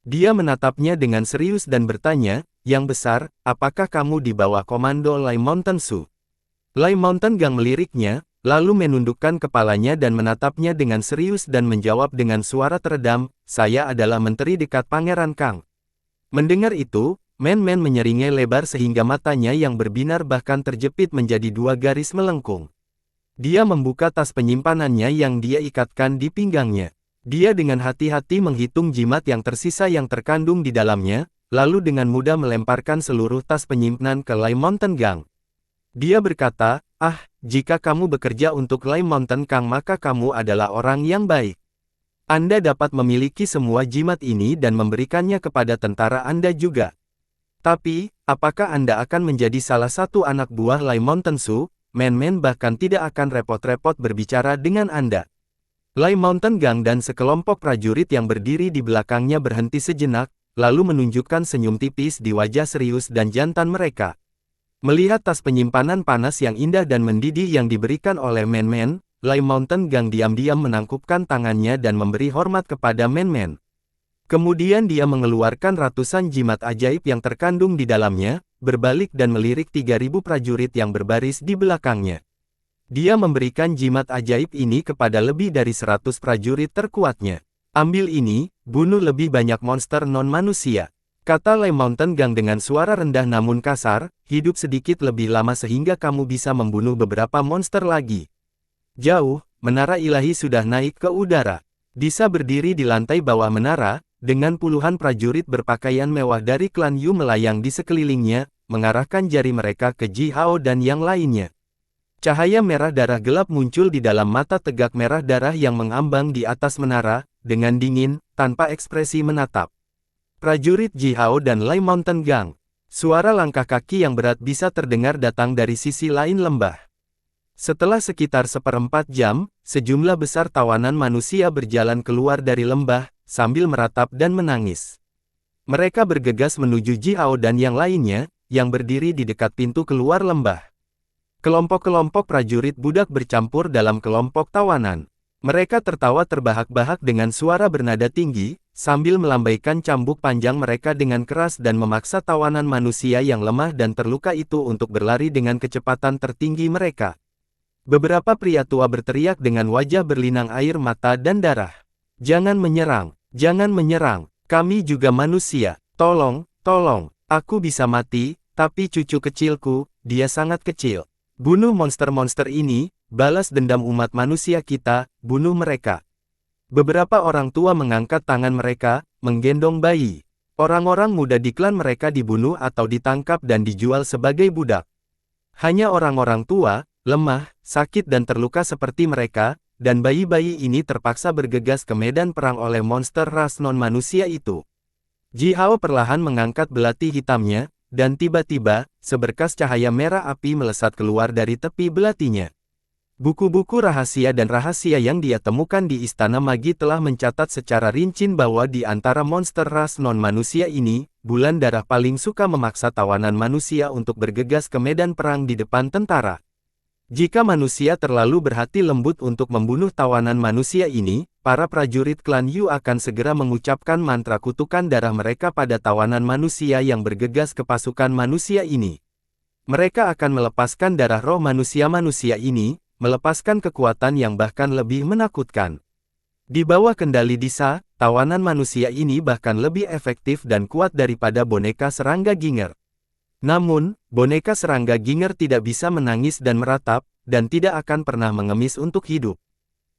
Dia menatapnya dengan serius dan bertanya, Yang Besar, apakah kamu di bawah komando Lai Mountain Su? Lai Mountain Gang meliriknya, lalu menundukkan kepalanya dan menatapnya dengan serius dan menjawab dengan suara teredam, saya adalah menteri dekat Pangeran Kang. Mendengar itu, Men-men menyeringai lebar sehingga matanya yang berbinar bahkan terjepit menjadi dua garis melengkung. Dia membuka tas penyimpanannya yang dia ikatkan di pinggangnya. Dia dengan hati-hati menghitung jimat yang tersisa yang terkandung di dalamnya, lalu dengan mudah melemparkan seluruh tas penyimpanan ke Lai Mountain Gang. Dia berkata, jika kamu bekerja untuk Lai Mountain Kang maka kamu adalah orang yang baik. Anda dapat memiliki semua jimat ini dan memberikannya kepada tentara Anda juga. Tapi, apakah Anda akan menjadi salah satu anak buah Lai Mountain Su? Men-men bahkan tidak akan repot-repot berbicara dengan Anda. Lai Mountain Gang dan sekelompok prajurit yang berdiri di belakangnya berhenti sejenak, lalu menunjukkan senyum tipis di wajah serius dan jantan mereka. Melihat tas penyimpanan panas yang indah dan mendidih yang diberikan oleh Men-men, Lai Mountain Gang diam-diam menangkupkan tangannya dan memberi hormat kepada Men-men. Kemudian dia mengeluarkan ratusan jimat ajaib yang terkandung di dalamnya, berbalik dan melirik 3.000 prajurit yang berbaris di belakangnya. Dia memberikan jimat ajaib ini kepada lebih dari 100 prajurit terkuatnya. Ambil ini, bunuh lebih banyak monster non-manusia. Kata Lai Mountain Gang dengan suara rendah namun kasar, hidup sedikit lebih lama sehingga kamu bisa membunuh beberapa monster lagi. Jauh, menara ilahi sudah naik ke udara. Disa berdiri di lantai bawah menara, dengan puluhan prajurit berpakaian mewah dari klan Yu melayang di sekelilingnya, mengarahkan jari mereka ke Ji Hao dan yang lainnya. Cahaya merah darah gelap muncul di dalam mata tegak merah darah yang mengambang di atas menara, dengan dingin, tanpa ekspresi menatap. Prajurit Ji Hao dan Lai Mountain Gang. Suara langkah kaki yang berat bisa terdengar datang dari sisi lain lembah. Setelah sekitar 1/4 jam, sejumlah besar tawanan manusia berjalan keluar dari lembah, sambil meratap dan menangis. Mereka bergegas menuju Ji Hao dan yang lainnya, yang berdiri di dekat pintu keluar lembah. Kelompok-kelompok prajurit budak bercampur dalam kelompok tawanan. Mereka tertawa terbahak-bahak dengan suara bernada tinggi, sambil melambaikan cambuk panjang mereka dengan keras dan memaksa tawanan manusia yang lemah dan terluka itu untuk berlari dengan kecepatan tertinggi mereka. Beberapa pria tua berteriak dengan wajah berlinang air mata dan darah. "Jangan menyerang! Jangan menyerang! Kami juga manusia! Tolong, tolong! Aku bisa mati, tapi cucu kecilku, dia sangat kecil. Bunuh monster-monster ini, balas dendam umat manusia kita, bunuh mereka." Beberapa orang tua mengangkat tangan mereka, menggendong bayi. Orang-orang muda di klan mereka dibunuh atau ditangkap dan dijual sebagai budak. Hanya orang-orang tua, lemah, sakit dan terluka seperti mereka, dan bayi-bayi ini terpaksa bergegas ke medan perang oleh monster ras non-manusia itu. Ji Hao perlahan mengangkat belati hitamnya, dan tiba-tiba, seberkas cahaya merah api melesat keluar dari tepi belatinya. Buku-buku rahasia dan rahasia yang dia temukan di Istana Magi telah mencatat secara rinci bahwa di antara monster ras non-manusia ini, Bulan Darah paling suka memaksa tawanan manusia untuk bergegas ke medan perang di depan tentara. Jika manusia terlalu berhati lembut untuk membunuh tawanan manusia ini, para prajurit klan Yu akan segera mengucapkan mantra kutukan darah mereka pada tawanan manusia yang bergegas ke pasukan manusia ini. Mereka akan melepaskan darah roh manusia-manusia ini, melepaskan kekuatan yang bahkan lebih menakutkan. Di bawah kendali Disa, tawanan manusia ini bahkan lebih efektif dan kuat daripada boneka serangga Ginger. Namun, boneka serangga Ginger tidak bisa menangis dan meratap, dan tidak akan pernah mengemis untuk hidup.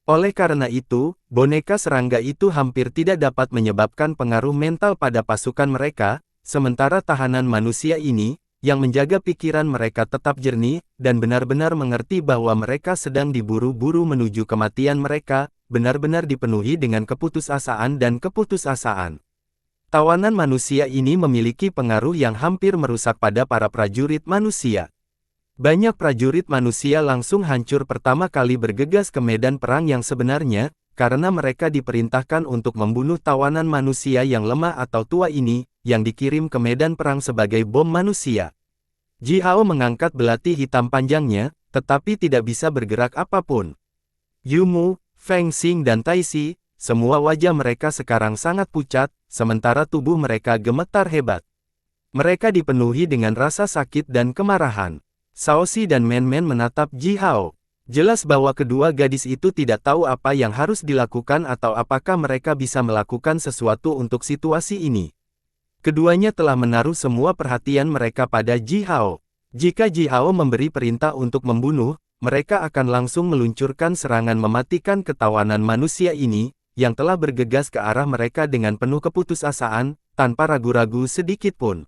Oleh karena itu, boneka serangga itu hampir tidak dapat menyebabkan pengaruh mental pada pasukan mereka, sementara tahanan manusia ini, yang menjaga pikiran mereka tetap jernih, dan benar-benar mengerti bahwa mereka sedang diburu-buru menuju kematian mereka, benar-benar dipenuhi dengan keputusasaan dan keputusasaan. Tawanan manusia ini memiliki pengaruh yang hampir merusak pada para prajurit manusia. Banyak prajurit manusia langsung hancur pertama kali bergegas ke medan perang yang sebenarnya, karena mereka diperintahkan untuk membunuh tawanan manusia yang lemah atau tua ini, yang dikirim ke medan perang sebagai bom manusia. Ji Hao mengangkat belati hitam panjangnya, tetapi tidak bisa bergerak apapun. Yu Mu, Feng Xing dan Tai Si, semua wajah mereka sekarang sangat pucat, sementara tubuh mereka gemetar hebat. Mereka dipenuhi dengan rasa sakit dan kemarahan. Shao Xi dan Men Men menatap Ji Hao. Jelas bahwa kedua gadis itu tidak tahu apa yang harus dilakukan atau apakah mereka bisa melakukan sesuatu untuk situasi ini. Keduanya telah menaruh semua perhatian mereka pada Ji Hao. Jika Ji Hao memberi perintah untuk membunuh, mereka akan langsung meluncurkan serangan mematikan ketawanan manusia ini, yang telah bergegas ke arah mereka dengan penuh keputusasaan, tanpa ragu-ragu sedikit pun.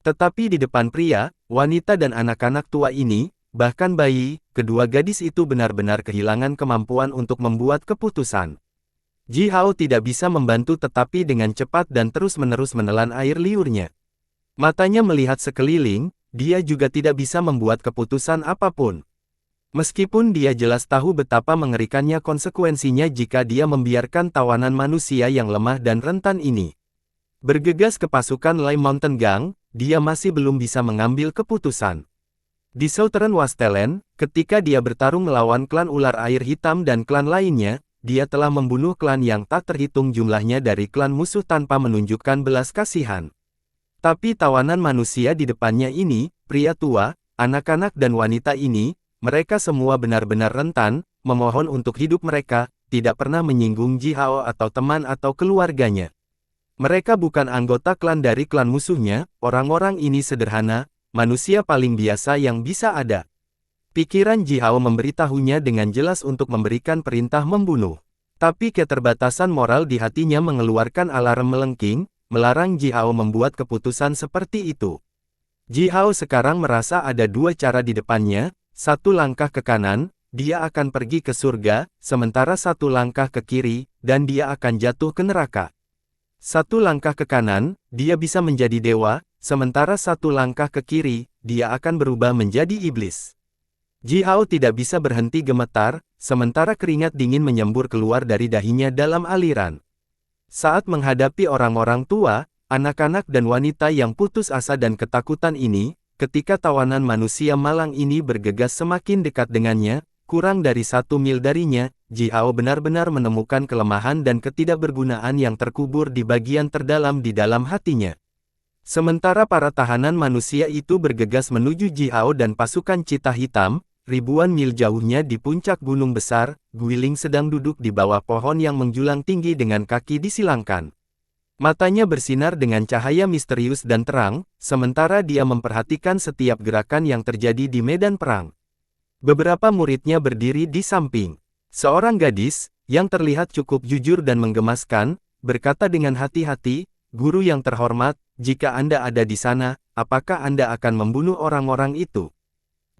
Tetapi di depan pria, wanita dan anak-anak tua ini, bahkan bayi, kedua gadis itu benar-benar kehilangan kemampuan untuk membuat keputusan. Ji Hao tidak bisa membantu tetapi dengan cepat dan terus-menerus menelan air liurnya. Matanya melihat sekeliling, dia juga tidak bisa membuat keputusan apapun. Meskipun dia jelas tahu betapa mengerikannya konsekuensinya jika dia membiarkan tawanan manusia yang lemah dan rentan ini bergegas ke pasukan Lai Mountain Gang, dia masih belum bisa mengambil keputusan. Di Southern Wasteland, ketika dia bertarung melawan klan ular air hitam dan klan lainnya, dia telah membunuh klan yang tak terhitung jumlahnya dari klan musuh tanpa menunjukkan belas kasihan. Tapi tawanan manusia di depannya ini, pria tua, anak-anak dan wanita ini, mereka semua benar-benar rentan, memohon untuk hidup mereka, tidak pernah menyinggung Ji Hao atau teman atau keluarganya. Mereka bukan anggota klan dari klan musuhnya, orang-orang ini sederhana, manusia paling biasa yang bisa ada. Pikiran Ji Hao memberitahunya dengan jelas untuk memberikan perintah membunuh. Tapi keterbatasan moral di hatinya mengeluarkan alarm melengking, melarang Ji Hao membuat keputusan seperti itu. Ji Hao sekarang merasa ada dua cara di depannya, satu langkah ke kanan, dia akan pergi ke surga, sementara satu langkah ke kiri, dan dia akan jatuh ke neraka. Satu langkah ke kanan, dia bisa menjadi dewa, sementara satu langkah ke kiri, dia akan berubah menjadi iblis. Ji Hao tidak bisa berhenti gemetar, sementara keringat dingin menyembur keluar dari dahinya dalam aliran. Saat menghadapi orang-orang tua, anak-anak dan wanita yang putus asa dan ketakutan ini, ketika tawanan manusia malang ini bergegas semakin dekat dengannya, kurang dari 1 mil darinya, Ji Hao benar-benar menemukan kelemahan dan ketidakbergunaan yang terkubur di bagian terdalam di dalam hatinya. Sementara para tahanan manusia itu bergegas menuju Ji Hao dan pasukan Cita Hitam, ribuan mil jauhnya di puncak gunung besar, Guiling sedang duduk di bawah pohon yang menjulang tinggi dengan kaki disilangkan. Matanya bersinar dengan cahaya misterius dan terang, sementara dia memperhatikan setiap gerakan yang terjadi di medan perang. Beberapa muridnya berdiri di samping. Seorang gadis, yang terlihat cukup jujur dan menggemaskan, berkata dengan hati-hati, "Guru yang terhormat, jika Anda ada di sana, apakah Anda akan membunuh orang-orang itu?"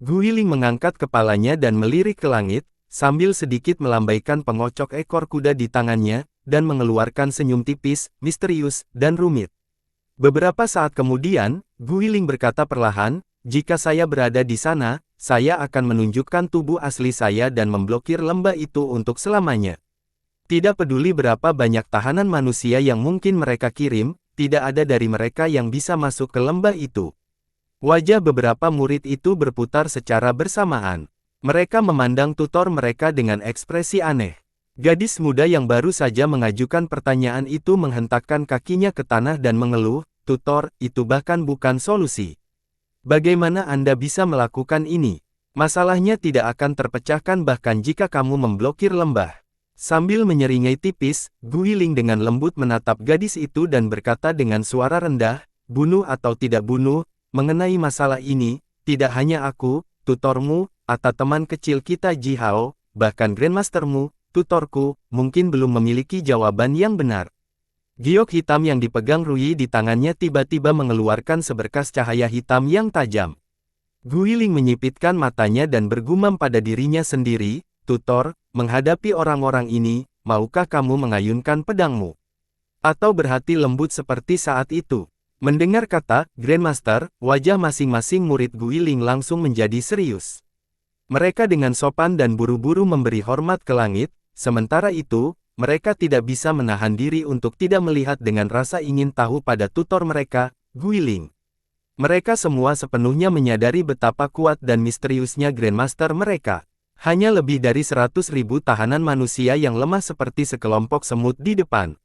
Guiling mengangkat kepalanya dan melirik ke langit, sambil sedikit melambaikan pengocok ekor kuda di tangannya, dan mengeluarkan senyum tipis, misterius, dan rumit. Beberapa saat kemudian, Guiling berkata perlahan, "Jika saya berada di sana, saya akan menunjukkan tubuh asli saya dan memblokir lembah itu untuk selamanya. Tidak peduli berapa banyak tahanan manusia yang mungkin mereka kirim, tidak ada dari mereka yang bisa masuk ke lembah itu." Wajah beberapa murid itu berputar secara bersamaan. Mereka memandang tutor mereka dengan ekspresi aneh. Gadis muda yang baru saja mengajukan pertanyaan itu menghentakkan kakinya ke tanah dan mengeluh, "Tutor, itu bahkan bukan solusi. Bagaimana Anda bisa melakukan ini? Masalahnya tidak akan terpecahkan bahkan jika kamu memblokir lembah." Sambil menyeringai tipis, Guiling dengan lembut menatap gadis itu dan berkata dengan suara rendah, "Bunuh atau tidak bunuh, mengenai masalah ini, tidak hanya aku, tutormu, atau teman kecil kita Ji Hao, bahkan Grandmastermu, tutorku, mungkin belum memiliki jawaban yang benar." Giok hitam yang dipegang Rui di tangannya tiba-tiba mengeluarkan seberkas cahaya hitam yang tajam. Guiling menyipitkan matanya dan bergumam pada dirinya sendiri, "Tutor, menghadapi orang-orang ini, maukah kamu mengayunkan pedangmu? Atau berhati lembut seperti saat itu?" Mendengar kata Grandmaster, wajah masing-masing murid Guiling langsung menjadi serius. Mereka dengan sopan dan buru-buru memberi hormat ke langit, sementara itu, mereka tidak bisa menahan diri untuk tidak melihat dengan rasa ingin tahu pada tutor mereka, Guiling. Mereka semua sepenuhnya menyadari betapa kuat dan misteriusnya Grandmaster mereka. Hanya lebih dari 100.000 tahanan manusia yang lemah seperti sekelompok semut di depan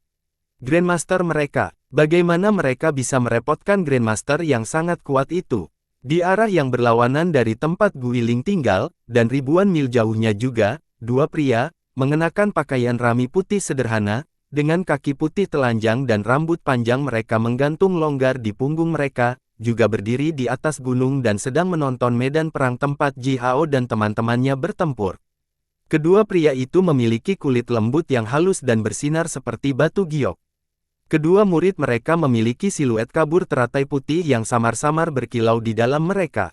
Grandmaster mereka. Bagaimana mereka bisa merepotkan Grandmaster yang sangat kuat itu? Di arah yang berlawanan dari tempat Guiling tinggal, dan ribuan mil jauhnya juga, dua pria, mengenakan pakaian rami putih sederhana, dengan kaki putih telanjang dan rambut panjang mereka menggantung longgar di punggung mereka, juga berdiri di atas gunung dan sedang menonton medan perang tempat Ji Hao dan teman-temannya bertempur. Kedua pria itu memiliki kulit lembut yang halus dan bersinar seperti batu giok. Kedua murid mereka memiliki siluet kabur teratai putih yang samar-samar berkilau di dalam mereka.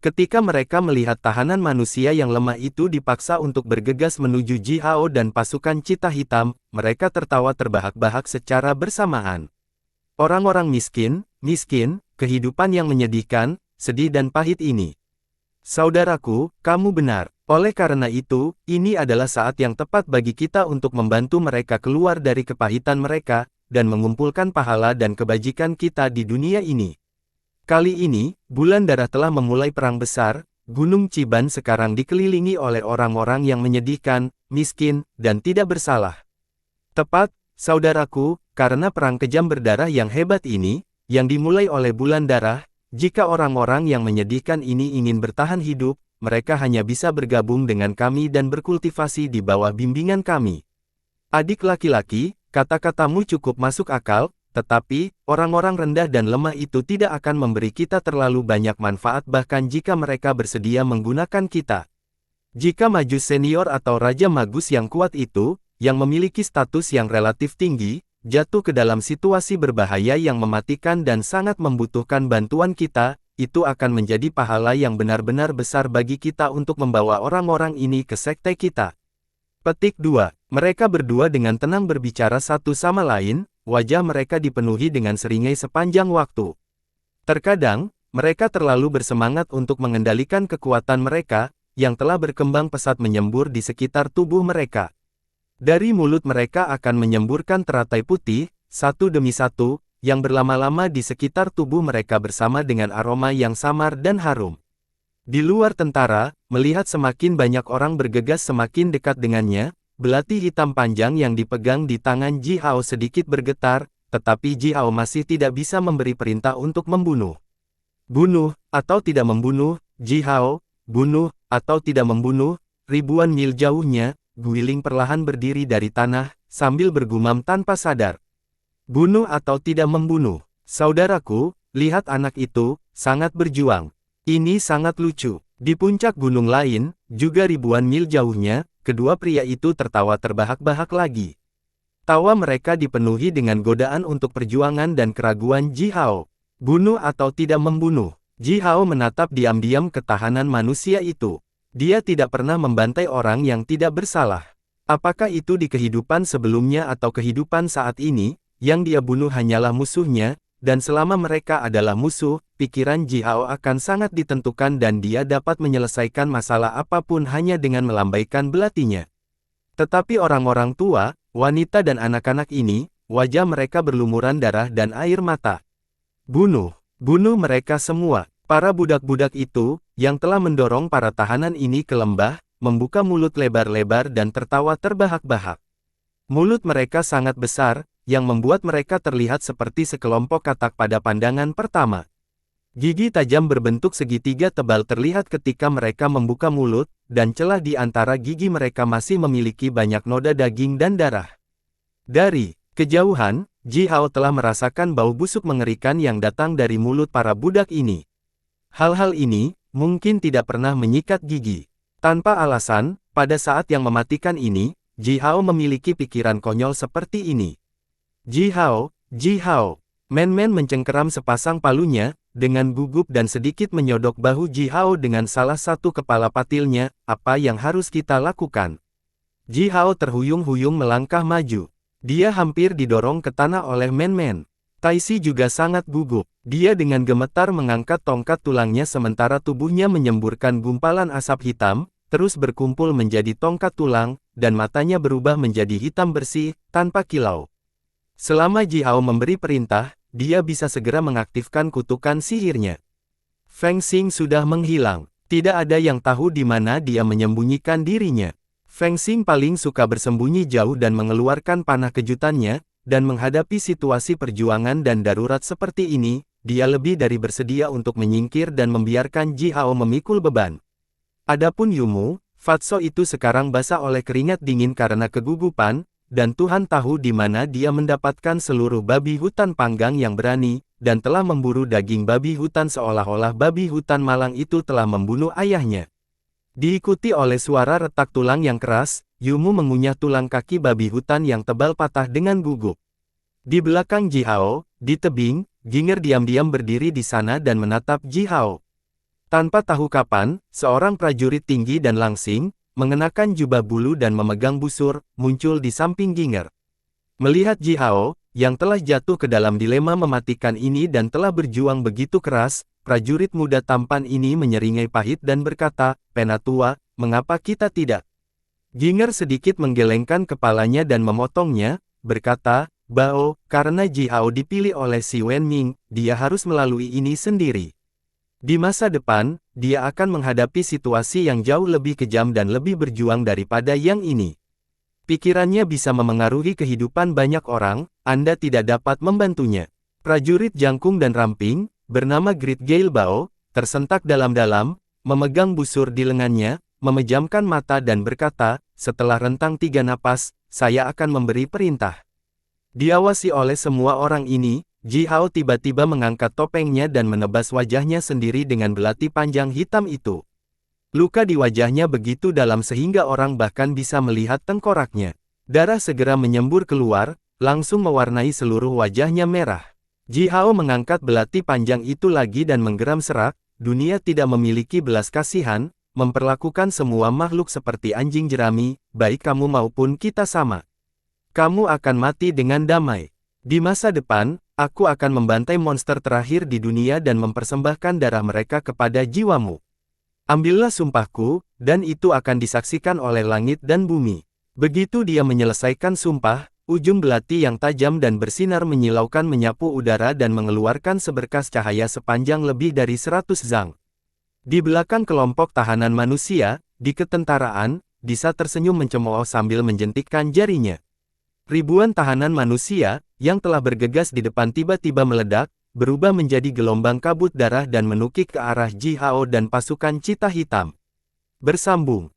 Ketika mereka melihat tahanan manusia yang lemah itu dipaksa untuk bergegas menuju Ji Hao dan pasukan Cita Hitam, mereka tertawa terbahak-bahak secara bersamaan. Orang-orang miskin, kehidupan yang menyedihkan, sedih dan pahit ini. Saudaraku, kamu benar. Oleh karena itu, ini adalah saat yang tepat bagi kita untuk membantu mereka keluar dari kepahitan mereka, dan mengumpulkan pahala dan kebajikan kita di dunia ini. Kali ini, Bulan Darah telah memulai perang besar. Gunung Ciban sekarang dikelilingi oleh orang-orang yang menyedihkan, miskin, dan tidak bersalah. Tepat, saudaraku, karena perang kejam berdarah yang hebat ini, yang dimulai oleh Bulan Darah, jika orang-orang yang menyedihkan ini ingin bertahan hidup, mereka hanya bisa bergabung dengan kami dan berkultivasi di bawah bimbingan kami. Adik laki-laki, kata-katamu cukup masuk akal, tetapi, orang-orang rendah dan lemah itu tidak akan memberi kita terlalu banyak manfaat bahkan jika mereka bersedia menggunakan kita. Jika Majus senior atau Raja Magus yang kuat itu, yang memiliki status yang relatif tinggi, jatuh ke dalam situasi berbahaya yang mematikan dan sangat membutuhkan bantuan kita, itu akan menjadi pahala yang benar-benar besar bagi kita untuk membawa orang-orang ini ke sekte kita. Petik 2. Mereka berdua dengan tenang berbicara satu sama lain, wajah mereka dipenuhi dengan seringai sepanjang waktu. Terkadang, mereka terlalu bersemangat untuk mengendalikan kekuatan mereka, yang telah berkembang pesat menyembur di sekitar tubuh mereka. Dari mulut mereka akan menyemburkan teratai putih, satu demi satu, yang berlama-lama di sekitar tubuh mereka bersama dengan aroma yang samar dan harum. Di luar tentara, melihat semakin banyak orang bergegas semakin dekat dengannya, belati hitam panjang yang dipegang di tangan Ji Hao sedikit bergetar, tetapi Ji Hao masih tidak bisa memberi perintah untuk membunuh. Bunuh, atau tidak membunuh, Ji Hao, bunuh, atau tidak membunuh, ribuan mil jauhnya, Guiling perlahan berdiri dari tanah, sambil bergumam tanpa sadar. Bunuh atau tidak membunuh, saudaraku, lihat anak itu, sangat berjuang. Ini sangat lucu. Di puncak gunung lain, juga ribuan mil jauhnya, kedua pria itu tertawa terbahak-bahak lagi. Tawa mereka dipenuhi dengan godaan untuk perjuangan dan keraguan Ji Hao. Bunuh atau tidak membunuh. Ji Hao menatap diam-diam ketahanan manusia itu. Dia tidak pernah membantai orang yang tidak bersalah. Apakah itu di kehidupan sebelumnya atau kehidupan saat ini, yang dia bunuh hanyalah musuhnya, dan selama mereka adalah musuh, pikiran Ji Hao akan sangat ditentukan dan dia dapat menyelesaikan masalah apapun hanya dengan melambaikan belatinya. Tetapi orang-orang tua, wanita dan anak-anak ini, wajah mereka berlumuran darah dan air mata. Bunuh, bunuh mereka semua. Para budak-budak itu, yang telah mendorong para tahanan ini ke lembah, membuka mulut lebar-lebar dan tertawa terbahak-bahak. Mulut mereka sangat besar, yang membuat mereka terlihat seperti sekelompok katak pada pandangan pertama. Gigi tajam berbentuk segitiga tebal terlihat ketika mereka membuka mulut, dan celah di antara gigi mereka masih memiliki banyak noda daging dan darah. Dari kejauhan, Ji Hao telah merasakan bau busuk mengerikan yang datang dari mulut para budak ini. Hal-hal ini, mungkin tidak pernah menyikat gigi. Tanpa alasan, pada saat yang mematikan ini, Ji Hao memiliki pikiran konyol seperti ini. Ji Hao, Ji Hao. Men-men mencengkeram sepasang palunya, dengan gugup dan sedikit menyodok bahu Ji Hao dengan salah satu kepala patilnya, apa yang harus kita lakukan? Ji Hao terhuyung-huyung melangkah maju. Dia hampir didorong ke tanah oleh men-men. Taisi juga sangat gugup. Dia dengan gemetar mengangkat tongkat tulangnya sementara tubuhnya menyemburkan gumpalan asap hitam, terus berkumpul menjadi tongkat tulang, dan matanya berubah menjadi hitam bersih, tanpa kilau. Selama Ji Hao memberi perintah, dia bisa segera mengaktifkan kutukan sihirnya. Feng Xing sudah menghilang. Tidak ada yang tahu di mana dia menyembunyikan dirinya. Feng Xing paling suka bersembunyi jauh dan mengeluarkan panah kejutannya, dan menghadapi situasi perjuangan dan darurat seperti ini, dia lebih dari bersedia untuk menyingkir dan membiarkan Ji Hao memikul beban. Adapun Yumu, Fatso itu sekarang basah oleh keringat dingin karena kegugupan, dan Tuhan tahu di mana dia mendapatkan seluruh babi hutan panggang yang berani, dan telah memburu daging babi hutan seolah-olah babi hutan malang itu telah membunuh ayahnya. Diikuti oleh suara retak tulang yang keras, Yumu mengunyah tulang kaki babi hutan yang tebal patah dengan gugup. Di belakang Ji Hao, di tebing, Ginger diam-diam berdiri di sana dan menatap Ji Hao. Tanpa tahu kapan, seorang prajurit tinggi dan langsing, mengenakan jubah bulu dan memegang busur, muncul di samping Ginger. Melihat Ji Hao, yang telah jatuh ke dalam dilema mematikan ini dan telah berjuang begitu keras, prajurit muda tampan ini menyeringai pahit dan berkata, "Penatua, mengapa kita tidak?" Ginger sedikit menggelengkan kepalanya dan memotongnya, berkata, "Bao, karena Ji Hao dipilih oleh Si Wenming, dia harus melalui ini sendiri. Di masa depan, dia akan menghadapi situasi yang jauh lebih kejam dan lebih berjuang daripada yang ini. Pikirannya bisa memengaruhi kehidupan banyak orang, Anda tidak dapat membantunya." Prajurit jangkung dan ramping, bernama Great Gale Bao, tersentak dalam-dalam, memegang busur di lengannya, memejamkan mata dan berkata, "Setelah rentang 3 napas, saya akan memberi perintah." Diawasi oleh semua orang ini, Ji Hao tiba-tiba mengangkat topengnya dan menebas wajahnya sendiri dengan belati panjang hitam itu. Luka di wajahnya begitu dalam sehingga orang bahkan bisa melihat tengkoraknya. Darah segera menyembur keluar, langsung mewarnai seluruh wajahnya merah. Ji Hao mengangkat belati panjang itu lagi dan menggeram serak, dunia tidak memiliki belas kasihan, memperlakukan semua makhluk seperti anjing jerami, baik kamu maupun kita sama. Kamu akan mati dengan damai. Di masa depan, aku akan membantai monster terakhir di dunia dan mempersembahkan darah mereka kepada jiwamu. Ambillah sumpahku, dan itu akan disaksikan oleh langit dan bumi. Begitu dia menyelesaikan sumpah, ujung belati yang tajam dan bersinar menyilaukan menyapu udara dan mengeluarkan seberkas cahaya sepanjang lebih dari 100 zang. Di belakang kelompok tahanan manusia, di ketentaraan, Disa tersenyum mencemooh sambil menjentikkan jarinya. Ribuan tahanan manusia, yang telah bergegas di depan tiba-tiba meledak, berubah menjadi gelombang kabut darah dan menukik ke arah Ji Hao dan pasukan Cita Hitam. Bersambung.